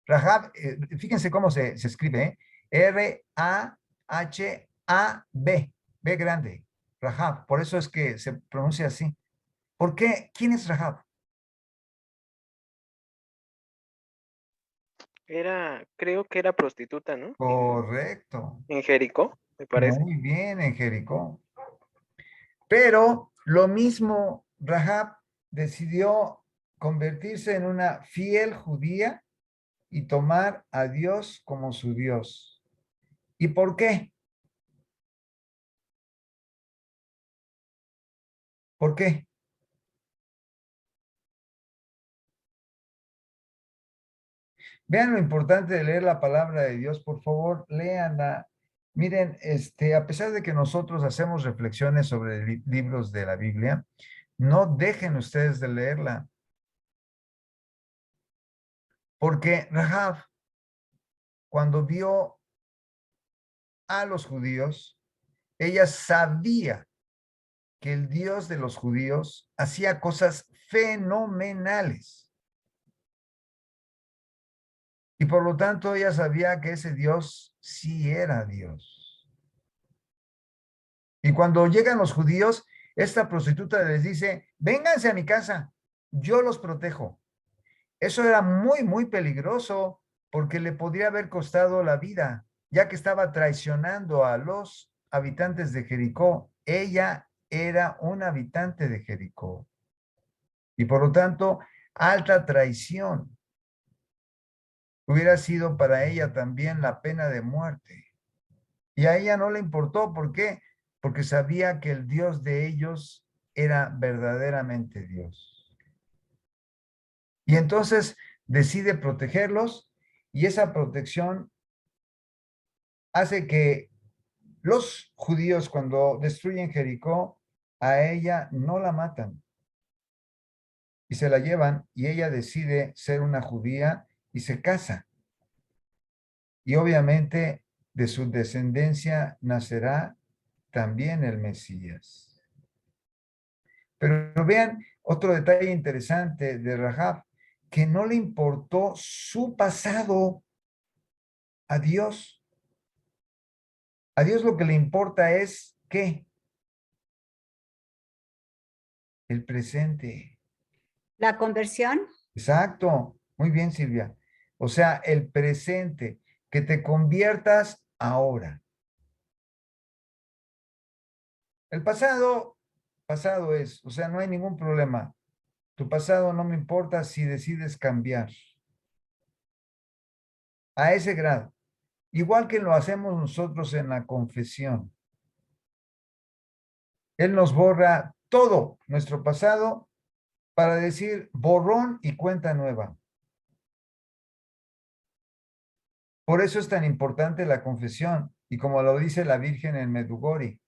Rahab, fíjense cómo se escribe, R-A-H-A-B, B grande, Rahab, por eso es que se pronuncia así. ¿Por qué? ¿Quién es Rahab? Creo que era prostituta, ¿no? Correcto. En Jericó, me parece. Muy bien, en Jericó. Pero lo mismo, Rahab decidió convertirse en una fiel judía y tomar a Dios como su Dios. ¿Y por qué? ¿Por qué? Vean lo importante de leer la palabra de Dios, por favor, léanla. Miren, a pesar de que nosotros hacemos reflexiones sobre libros de la Biblia, no dejen ustedes de leerla. Porque Rahab, cuando vio a los judíos, ella sabía que el Dios de los judíos hacía cosas fenomenales. Y por lo tanto ella sabía que ese Dios sí era Dios. Y cuando llegan los judíos, esta prostituta les dice, vénganse a mi casa, yo los protejo. Eso era muy, muy peligroso porque le podría haber costado la vida, ya que estaba traicionando a los habitantes de Jericó. Ella era un habitante de Jericó. Y por lo tanto, alta traición. Hubiera sido para ella también la pena de muerte. Y a ella no le importó. ¿Por qué? Porque sabía que el Dios de ellos era verdaderamente Dios. Y entonces decide protegerlos y esa protección hace que los judíos, cuando destruyen Jericó, a ella no la matan y se la llevan y ella decide ser una judía y se casa. Y obviamente de su descendencia nacerá también el Mesías. Pero vean otro detalle interesante de Rahab, que no le importó su pasado a Dios. A Dios lo que le importa es ¿qué? El presente. La conversión. Exacto. Muy bien, Silvia. O sea, el presente, que te conviertas ahora. El pasado, pasado es, o sea, no hay ningún problema. Tu pasado no me importa si decides cambiar. A ese grado. Igual que lo hacemos nosotros en la confesión. Él nos borra todo nuestro pasado para decir borrón y cuenta nueva. Por eso es tan importante la confesión y como lo dice la Virgen en Medjugorje,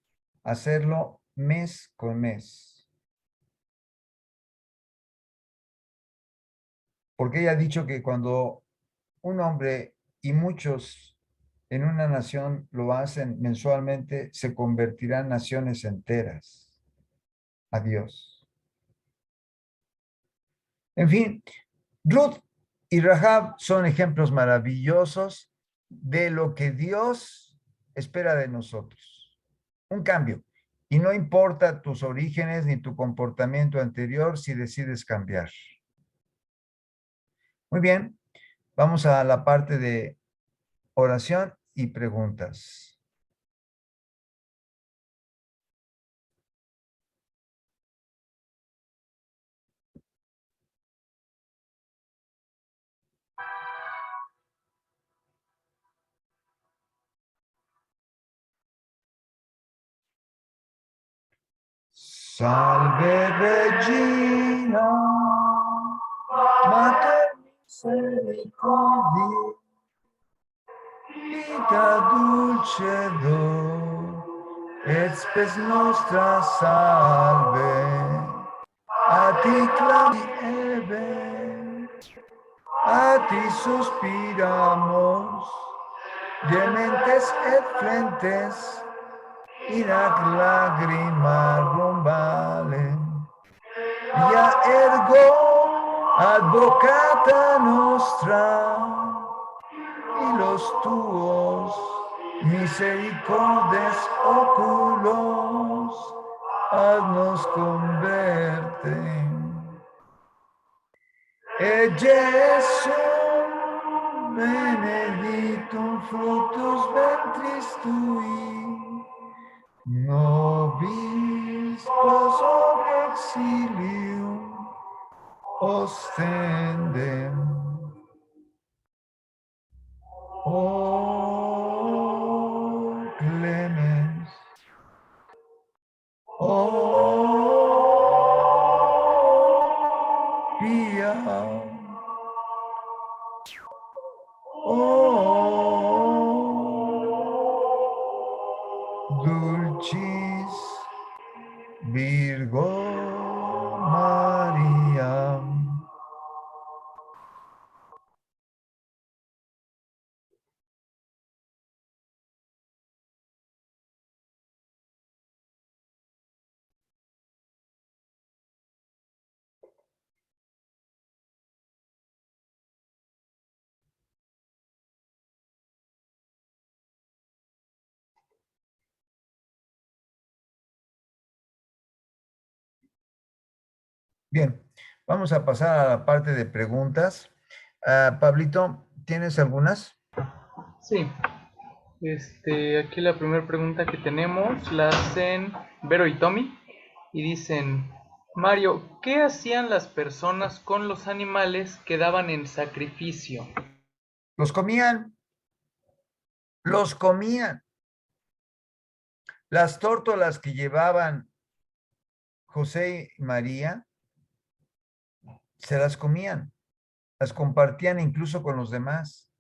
hacerlo mes con mes. Porque ella ha dicho que cuando un hombre y muchos en una nación lo hacen mensualmente, se convertirán naciones enteras. Adiós. En fin, Ruth y Rahab son ejemplos maravillosos de lo que Dios espera de nosotros. Un cambio. Y no importa tus orígenes ni tu comportamiento anterior si decides cambiar. Muy bien, vamos a la parte de oración y preguntas. Salve Regina, Mater misericordiae, vita dulcedo, et spes nostra salve. A ti clami Eve, a ti suspiramos, gementes et flentes, in ac lagrimarum vale. Via ergo advocata nostra, y los tuos misericordes oculos, haznos converten. Et Jesum benedictum fructus ventris tui, nobis post exilium ostendem. O clemens, o pia, o dulcis Virgo Maria. Bien, vamos a pasar a la parte de preguntas. Pablito, ¿tienes algunas? Sí. Aquí la primera pregunta que tenemos la hacen Vero y Tommy y dicen, Mario, ¿qué hacían las personas con los animales que daban en sacrificio? Los comían, los comían. Las tórtolas que llevaban José y María, se las comían, las compartían incluso con los demás.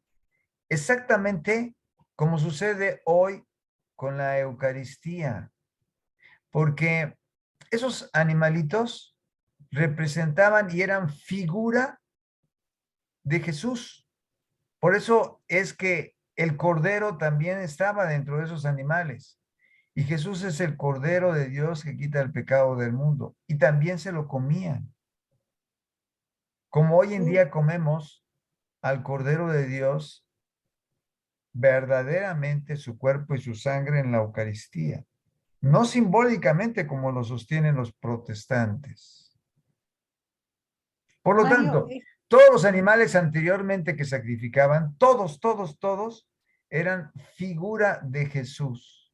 Exactamente como sucede hoy con la Eucaristía, porque esos animalitos representaban y eran figura de Jesús. Por eso es que el cordero también estaba dentro de esos animales. Y Jesús es el cordero de Dios que quita el pecado del mundo. Y también se lo comían. Como hoy en día comemos al cordero de Dios, verdaderamente su cuerpo y su sangre en la Eucaristía. No simbólicamente como lo sostienen los protestantes. Por lo Mario, tanto, todos los animales anteriormente que sacrificaban, todos, eran figura de Jesús.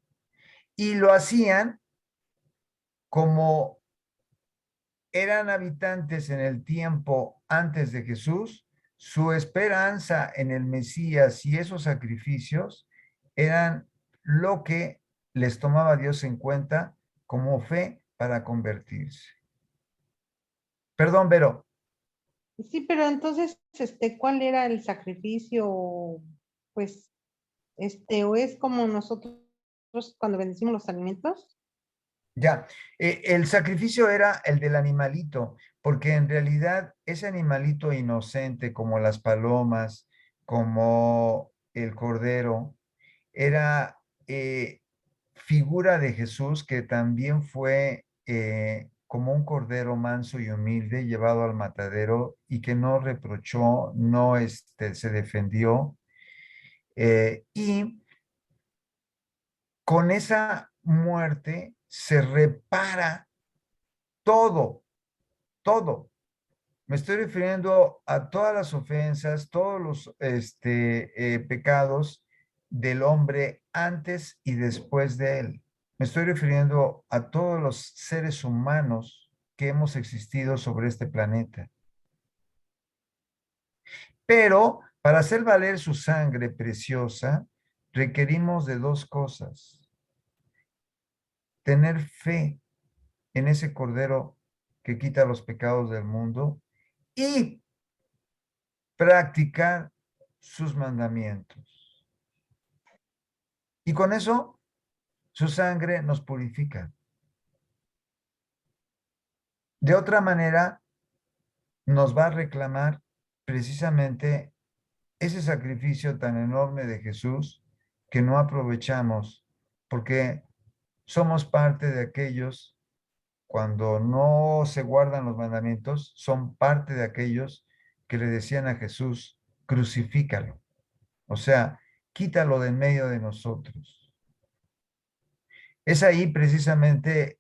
Y lo hacían como eran habitantes en el tiempo antes de Jesús, su esperanza en el Mesías y esos sacrificios eran lo que les tomaba Dios en cuenta como fe para convertirse. Perdón, Vero. sí, pero entonces, ¿cuál era el sacrificio? Pues, o es como nosotros cuando bendecimos los alimentos. Ya, el sacrificio era el del animalito, porque en realidad ese animalito inocente como las palomas, como el cordero, era figura de Jesús que también fue como un cordero manso y humilde llevado al matadero y que no reprochó, no se defendió. Y con esa muerte se repara todo, todo. Me estoy refiriendo a todas las ofensas, todos los pecados del hombre antes y después de él. Me estoy refiriendo a todos los seres humanos que hemos existido sobre este planeta. Pero para hacer valer su sangre preciosa, requerimos de dos cosas. Tener fe en ese Cordero que quita los pecados del mundo y practicar sus mandamientos. Y con eso, su sangre nos purifica. De otra manera, nos va a reclamar precisamente ese sacrificio tan enorme de Jesús que no aprovechamos porque somos parte de aquellos, cuando no se guardan los mandamientos, son parte de aquellos que le decían a Jesús, crucifícalo. O sea, quítalo de en medio de nosotros. Es ahí precisamente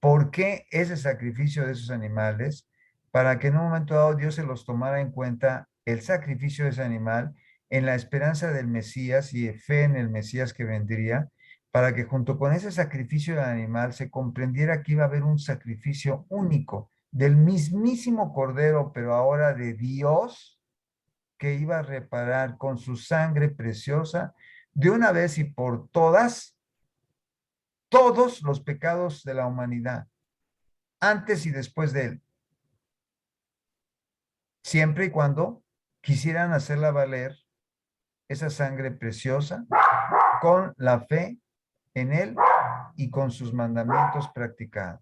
por qué ese sacrificio de esos animales, para que en un momento dado Dios se los tomara en cuenta el sacrificio de ese animal en la esperanza del Mesías y de fe en el Mesías que vendría, para que junto con ese sacrificio del animal se comprendiera que iba a haber un sacrificio único del mismísimo Cordero, pero ahora de Dios, que iba a reparar con su sangre preciosa de una vez y por todas todos los pecados de la humanidad, antes y después de él, siempre y cuando quisieran hacerla valer esa sangre preciosa con la fe en él y con sus mandamientos practicados.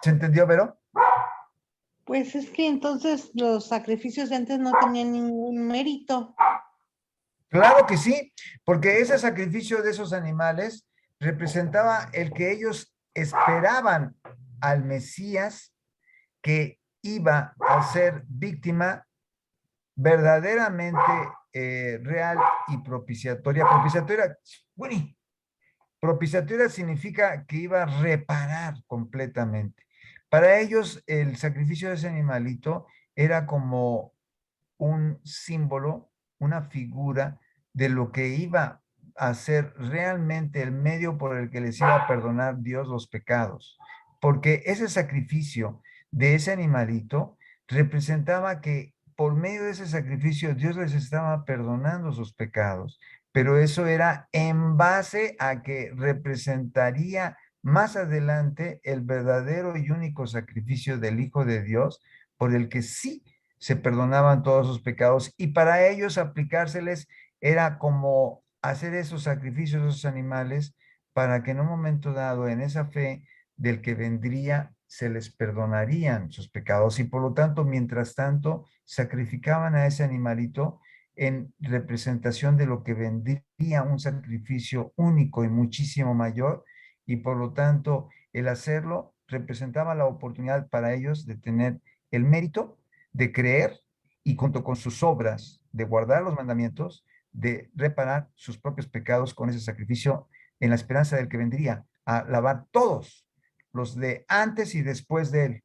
¿Se entendió, Vero? Pues es que entonces los sacrificios de antes no tenían ningún mérito. Claro que sí, porque ese sacrificio de esos animales representaba el que ellos esperaban al Mesías que iba a ser víctima verdaderamente real y propiciatoria. Propiciatoria significa que iba a reparar completamente. Para ellos, el sacrificio de ese animalito era como un símbolo, una figura de lo que iba a ser realmente el medio por el que les iba a perdonar Dios los pecados. Porque ese sacrificio de ese animalito representaba que por medio de ese sacrificio Dios les estaba perdonando sus pecados. Pero eso era en base a que representaría más adelante el verdadero y único sacrificio del Hijo de Dios, por el que sí se perdonaban todos sus pecados, y para ellos aplicárseles era como hacer esos sacrificios, esos animales, para que en un momento dado, en esa fe del que vendría, se les perdonarían sus pecados, y por lo tanto, mientras tanto, sacrificaban a ese animalito en representación de lo que vendría un sacrificio único y muchísimo mayor, y por lo tanto, el hacerlo representaba la oportunidad para ellos de tener el mérito de creer y junto con sus obras, de guardar los mandamientos, de reparar sus propios pecados con ese sacrificio en la esperanza del que vendría a lavar todos los de antes y después de él.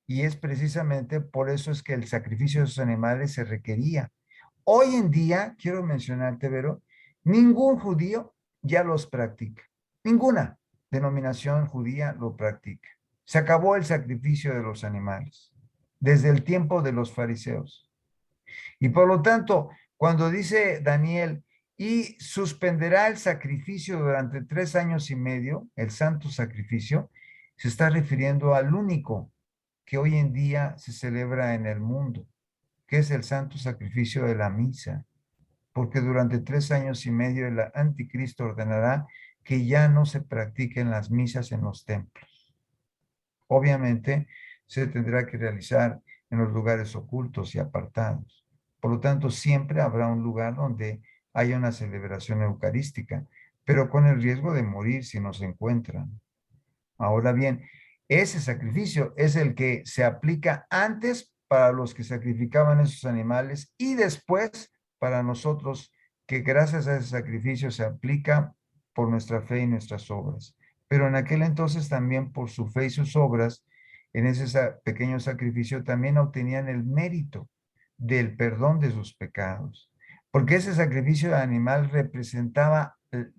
Y es precisamente por eso es que el sacrificio de esos animales se requería. Hoy en día, quiero mencionarte, Vero, ningún judío ya los practica. Ninguna denominación judía lo practica. Se acabó el sacrificio de los animales desde el tiempo de los fariseos. Y por lo tanto, cuando dice Daniel, y suspenderá el sacrificio durante 3 años y medio, el santo sacrificio, se está refiriendo al único que hoy en día se celebra en el mundo, que es el santo sacrificio de la misa, porque durante 3 años y medio el anticristo ordenará que ya no se practiquen las misas en los templos. Obviamente, se tendrá que realizar en los lugares ocultos y apartados. Por lo tanto, siempre habrá un lugar donde haya una celebración eucarística, pero con el riesgo de morir si no se encuentran. Ahora bien, ese sacrificio es el que se aplica antes para los que sacrificaban esos animales y después para nosotros, que gracias a ese sacrificio se aplica por nuestra fe y nuestras obras. Pero en aquel entonces también por su fe y sus obras, en ese pequeño sacrificio también obtenían el mérito del perdón de sus pecados, porque ese sacrificio de animal representaba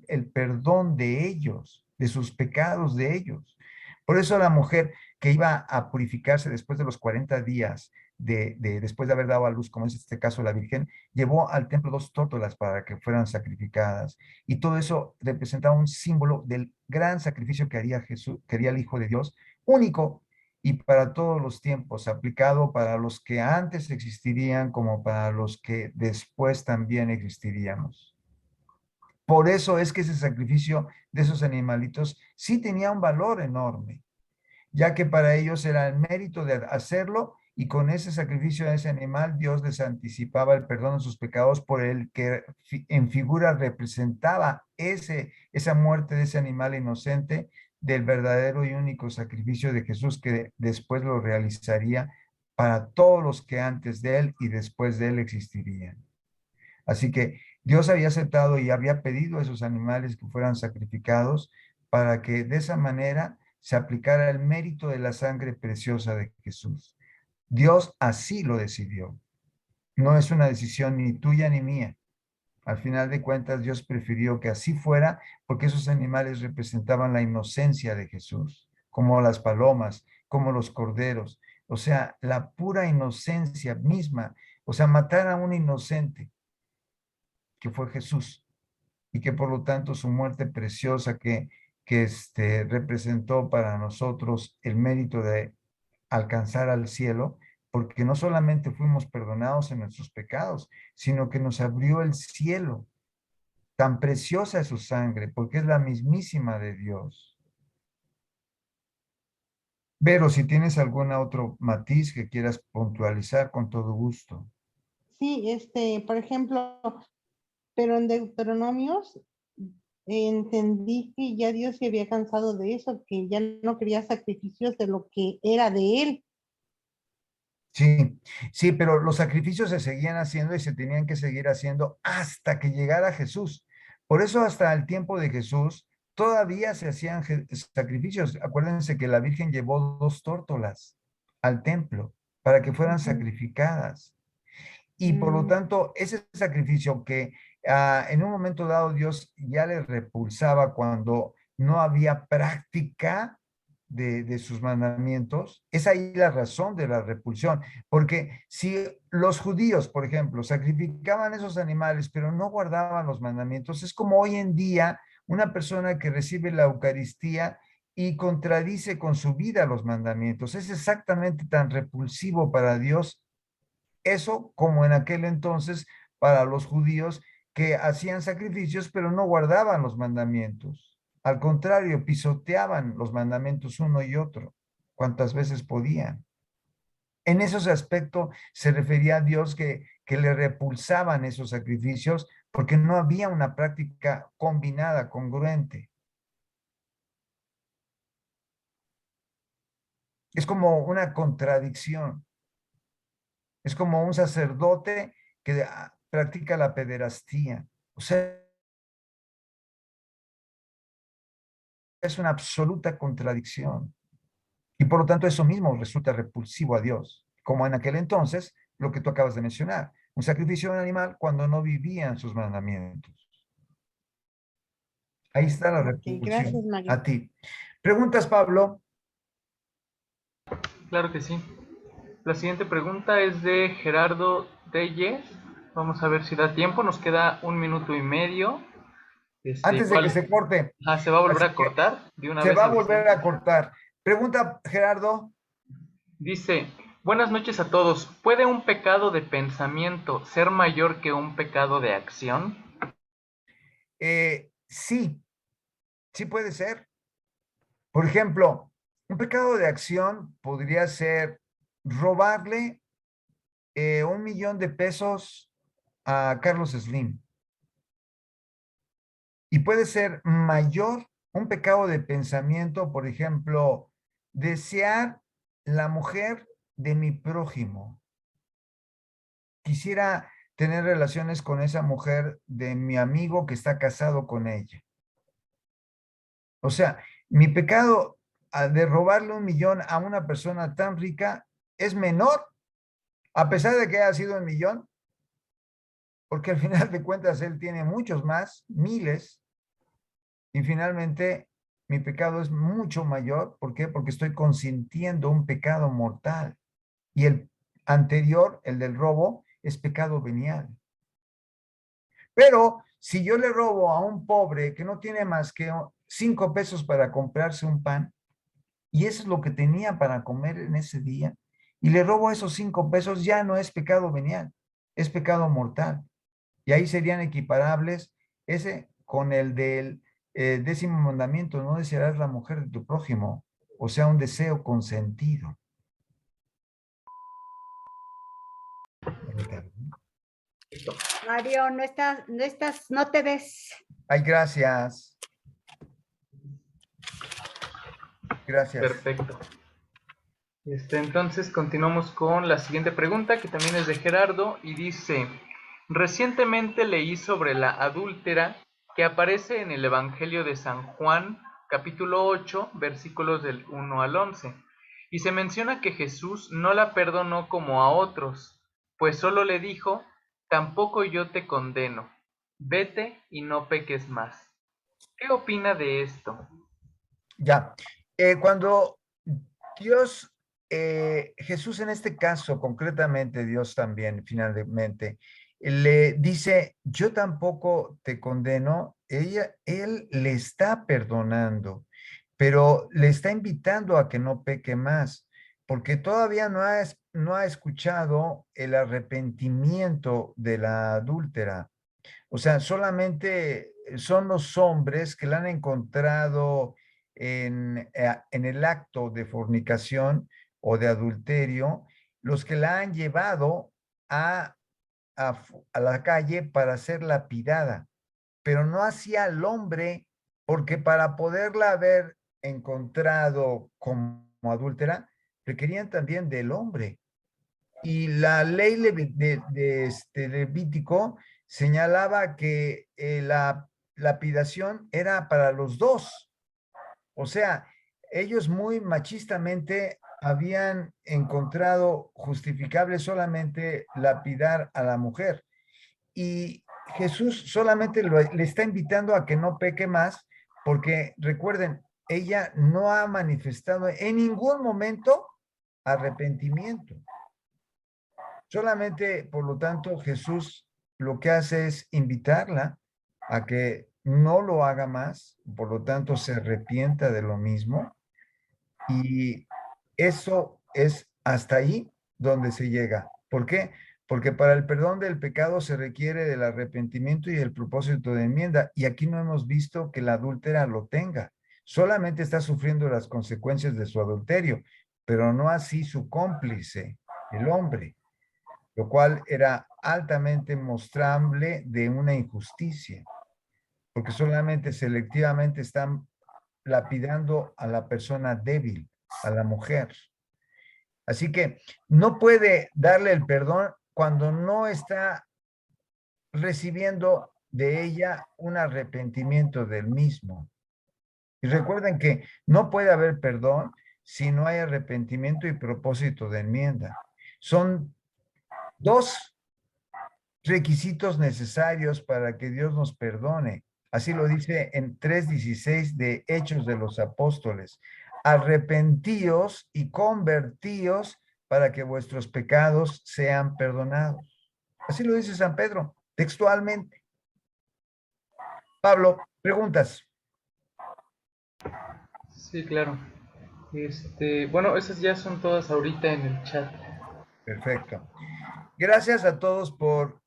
el perdón de ellos, de sus pecados de ellos. Por eso la mujer que iba a purificarse después de los 40 días, después de haber dado a luz, como es este caso la Virgen, llevó al templo 2 tórtolas para que fueran sacrificadas. Y todo eso representaba un símbolo del gran sacrificio que haría Jesús, que haría el Hijo de Dios, único y para todos los tiempos, aplicado para los que antes existirían como para los que después también existiríamos. Por eso es que ese sacrificio de esos animalitos sí tenía un valor enorme, ya que para ellos era el mérito de hacerlo, y con ese sacrificio de ese animal Dios les anticipaba el perdón de sus pecados, por el que en figura representaba esa muerte de ese animal inocente, del verdadero y único sacrificio de Jesús, que después lo realizaría para todos los que antes de él y después de él existirían. Así que Dios había aceptado y había pedido a esos animales que fueran sacrificados para que de esa manera se aplicara el mérito de la sangre preciosa de Jesús. Dios así lo decidió. No es una decisión ni tuya ni mía. Al final de cuentas, Dios prefirió que así fuera, porque esos animales representaban la inocencia de Jesús, como las palomas, como los corderos, o sea, la pura inocencia misma, o sea, matar a un inocente, que fue Jesús, y que por lo tanto su muerte preciosa que representó para nosotros el mérito de alcanzar al cielo, porque no solamente fuimos perdonados en nuestros pecados, sino que nos abrió el cielo. Tan preciosa es su sangre, porque es la mismísima de Dios. Vero, si tienes algún otro matiz que quieras puntualizar, con todo gusto. Sí, por ejemplo, pero en Deuteronomios entendí que ya Dios se había cansado de eso, que ya no quería sacrificios de lo que era de él. Sí, sí, pero los sacrificios se seguían haciendo y se tenían que seguir haciendo hasta que llegara Jesús. Por eso hasta el tiempo de Jesús todavía se hacían sacrificios. Acuérdense que la Virgen llevó 2 tórtolas al templo para que fueran Ujú. sacrificadas. Y por lo Mm. tanto, ese sacrificio que en un momento dado Dios ya le repulsaba cuando no había práctica de sus mandamientos, es ahí la razón de la repulsión. Porque si los judíos, por ejemplo, sacrificaban esos animales, pero no guardaban los mandamientos, es como hoy en día una persona que recibe la Eucaristía y contradice con su vida los mandamientos. Es exactamente tan repulsivo para Dios eso como en aquel entonces para los judíos que hacían sacrificios pero no guardaban los mandamientos. Al contrario, pisoteaban los mandamientos uno y otro, cuantas veces podían. En ese aspecto se refería a Dios que le repulsaban esos sacrificios porque no había una práctica combinada, congruente. Es como una contradicción. Es como un sacerdote que practica la pederastía. O sea, es una absoluta contradicción. Y por lo tanto eso mismo resulta repulsivo a Dios, como en aquel entonces lo que tú acabas de mencionar, un sacrificio de un animal cuando no vivían sus mandamientos. Ahí está la Ok, gracias, repulsión. Mario. A ti. ¿Preguntas, Pablo? Claro que sí. La siguiente pregunta es de Gerardo Telles. Vamos a ver si da tiempo. Nos queda 1 minuto y medio. Antes de que ¿Cuál? se corte. ¿Se va a volver Así a que cortar? De una se vez va a volver avisando. a cortar. Pregunta, Gerardo. Dice, buenas noches a todos. ¿Puede un pecado de pensamiento ser mayor que un pecado de acción? Sí, sí puede ser. Por ejemplo, un pecado de acción podría ser robarle 1 millón de pesos a Carlos Slim. Y puede ser mayor un pecado de pensamiento, por ejemplo, desear la mujer de mi prójimo. Quisiera tener relaciones con esa mujer de mi amigo que está casado con ella. O sea, mi pecado de robarle 1 millón a una persona tan rica es menor, a pesar de que haya sido 1 millón, porque al final de cuentas él tiene muchos más, miles, y finalmente mi pecado es mucho mayor. ¿Por qué? Porque estoy consintiendo un pecado mortal. Y el anterior, el del robo, es pecado venial. Pero si yo le robo a un pobre que no tiene más que 5 pesos para comprarse un pan, y eso es lo que tenía para comer en ese día, y le robo esos 5 pesos, ya no es pecado venial, es pecado mortal. Y ahí serían equiparables ese con el del 10º mandamiento: no desearás la mujer de tu prójimo, o sea, un deseo consentido. Mario, no te ves. Ay, gracias. Gracias. Perfecto. Entonces continuamos con la siguiente pregunta, que también es de Gerardo, y dice, recientemente leí sobre la adúltera que aparece en el Evangelio de San Juan, capítulo 8, versículos del 1 al 11, y se menciona que Jesús no la perdonó como a otros, pues solo le dijo, tampoco yo te condeno, vete y no peques más. ¿Qué opina de esto? Ya. Cuando Dios, Jesús en este caso, concretamente Dios también, finalmente, le dice, yo tampoco te condeno, él le está perdonando, pero le está invitando a que no peque más, porque todavía no ha escuchado el arrepentimiento de la adúltera. O sea, solamente son los hombres que la han encontrado en el acto de fornicación o de adulterio, los que la han llevado a, a la calle para ser lapidada, pero no hacia el hombre, porque para poderla haber encontrado como adúltera, requerían también del hombre. Y la ley de Levítico señalaba que la lapidación era para los dos. O sea, ellos muy machistamente habían encontrado justificable solamente lapidar a la mujer. Y Jesús solamente le está invitando a que no peque más, porque recuerden, ella no ha manifestado en ningún momento arrepentimiento. Solamente, por lo tanto, Jesús lo que hace es invitarla a que no lo haga más, por lo tanto, se arrepienta de lo mismo. Y eso es hasta ahí donde se llega. ¿Por qué? Porque para el perdón del pecado se requiere del arrepentimiento y el propósito de enmienda. Y aquí no hemos visto que la adúltera lo tenga. Solamente está sufriendo las consecuencias de su adulterio, pero no así su cómplice, el hombre, lo cual era altamente mostrable de una injusticia, porque solamente selectivamente están lapidando a la persona débil, a la mujer. Así que no puede darle el perdón cuando no está recibiendo de ella un arrepentimiento del mismo. Y recuerden que no puede haber perdón si no hay arrepentimiento y propósito de enmienda. Son dos requisitos necesarios para que Dios nos perdone. Así lo dice en 3:16 de Hechos de los Apóstoles. Arrepentíos y convertíos para que vuestros pecados sean perdonados. Así lo dice San Pedro, textualmente. Pablo, preguntas. Sí, claro. Bueno, esas ya son todas ahorita en el chat. Perfecto. Gracias a todos por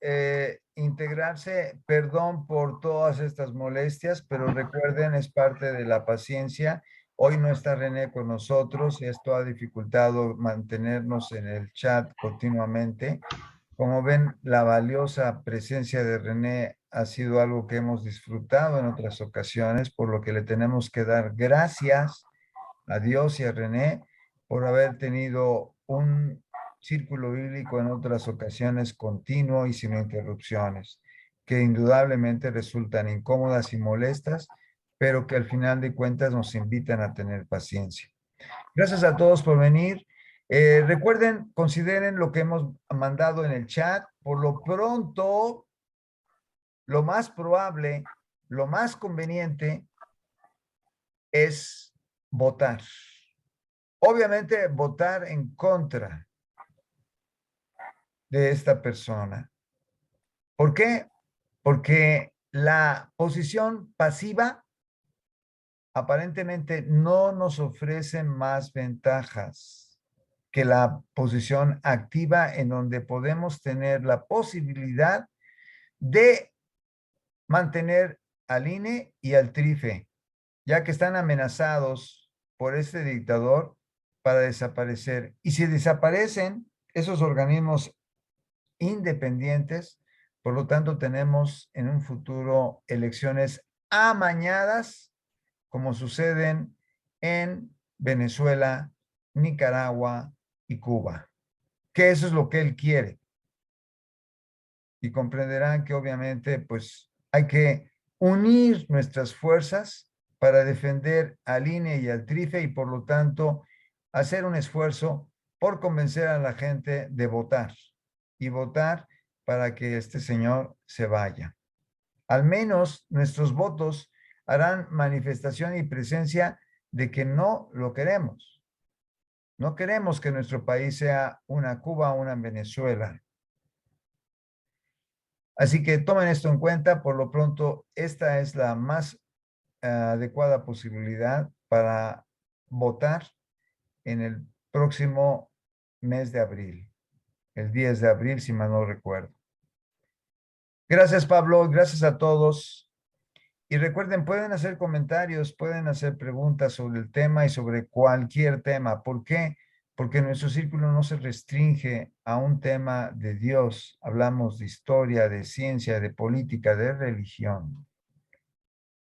integrarse. Perdón por todas estas molestias, pero recuerden, es parte de la paciencia. Hoy no está René con nosotros. Esto ha dificultado mantenernos en el chat continuamente. Como ven, la valiosa presencia de René ha sido algo que hemos disfrutado en otras ocasiones, por lo que le tenemos que dar gracias a Dios y a René por haber tenido un círculo bíblico en otras ocasiones continuo y sin interrupciones, que indudablemente resultan incómodas y molestas, pero que al final de cuentas nos invitan a tener paciencia. Gracias a todos por venir. Recuerden, consideren lo que hemos mandado en el chat. Por lo pronto, lo más probable, lo más conveniente es votar. Obviamente, votar en contra de esta persona. ¿Por qué? Porque la posición pasiva aparentemente no nos ofrece más ventajas que la posición activa, en donde podemos tener la posibilidad de mantener al INE y al TRIFE, ya que están amenazados por este dictador para desaparecer. Y si desaparecen esos organismos independientes, por lo tanto tenemos en un futuro elecciones amañadas, como suceden en Venezuela, Nicaragua y Cuba, que eso es lo que él quiere. Y comprenderán que obviamente pues hay que unir nuestras fuerzas para defender al INE y al TRIFE, y por lo tanto hacer un esfuerzo por convencer a la gente de votar y votar para que este señor se vaya. Al menos nuestros votos harán manifestación y presencia de que no lo queremos. No queremos que nuestro país sea una Cuba o una Venezuela. Así que tomen esto en cuenta. Por lo pronto, esta es la más adecuada posibilidad para votar en el próximo mes de abril, el 10 de abril, si mal no recuerdo. Gracias, Pablo. Gracias a todos. Y recuerden, pueden hacer comentarios, pueden hacer preguntas sobre el tema y sobre cualquier tema. ¿Por qué? Porque nuestro círculo no se restringe a un tema de Dios. Hablamos de historia, de ciencia, de política, de religión.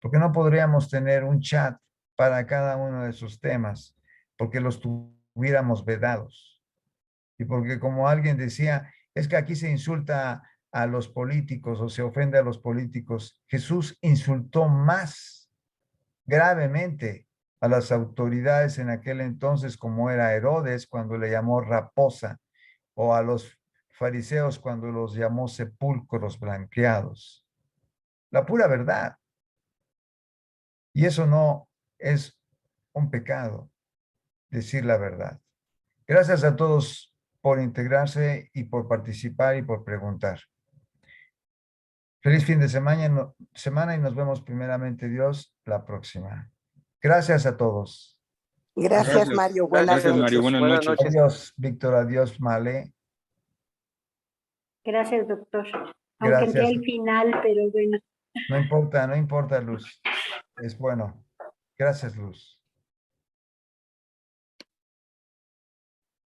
Porque no podríamos tener un chat para cada uno de esos temas, porque los tuviéramos vedados. Y porque, como alguien decía, es que aquí se insulta a los políticos o se ofende a los políticos, Jesús insultó más gravemente a las autoridades en aquel entonces, como era Herodes cuando le llamó raposa, o a los fariseos cuando los llamó sepulcros blanqueados. La pura verdad. Y eso no es un pecado, decir la verdad. Gracias a todos por integrarse y por participar y por preguntar. Feliz fin de semana y nos vemos primeramente Dios la próxima. Gracias a todos. Gracias, Mario. Buenas Gracias, noches. Mario. Buenas noches. Adiós, Víctor. Adiós, Male. Gracias, doctor. Aunque entré Gracias. al final, pero bueno. No importa, Luz. Es bueno. Gracias, Luz.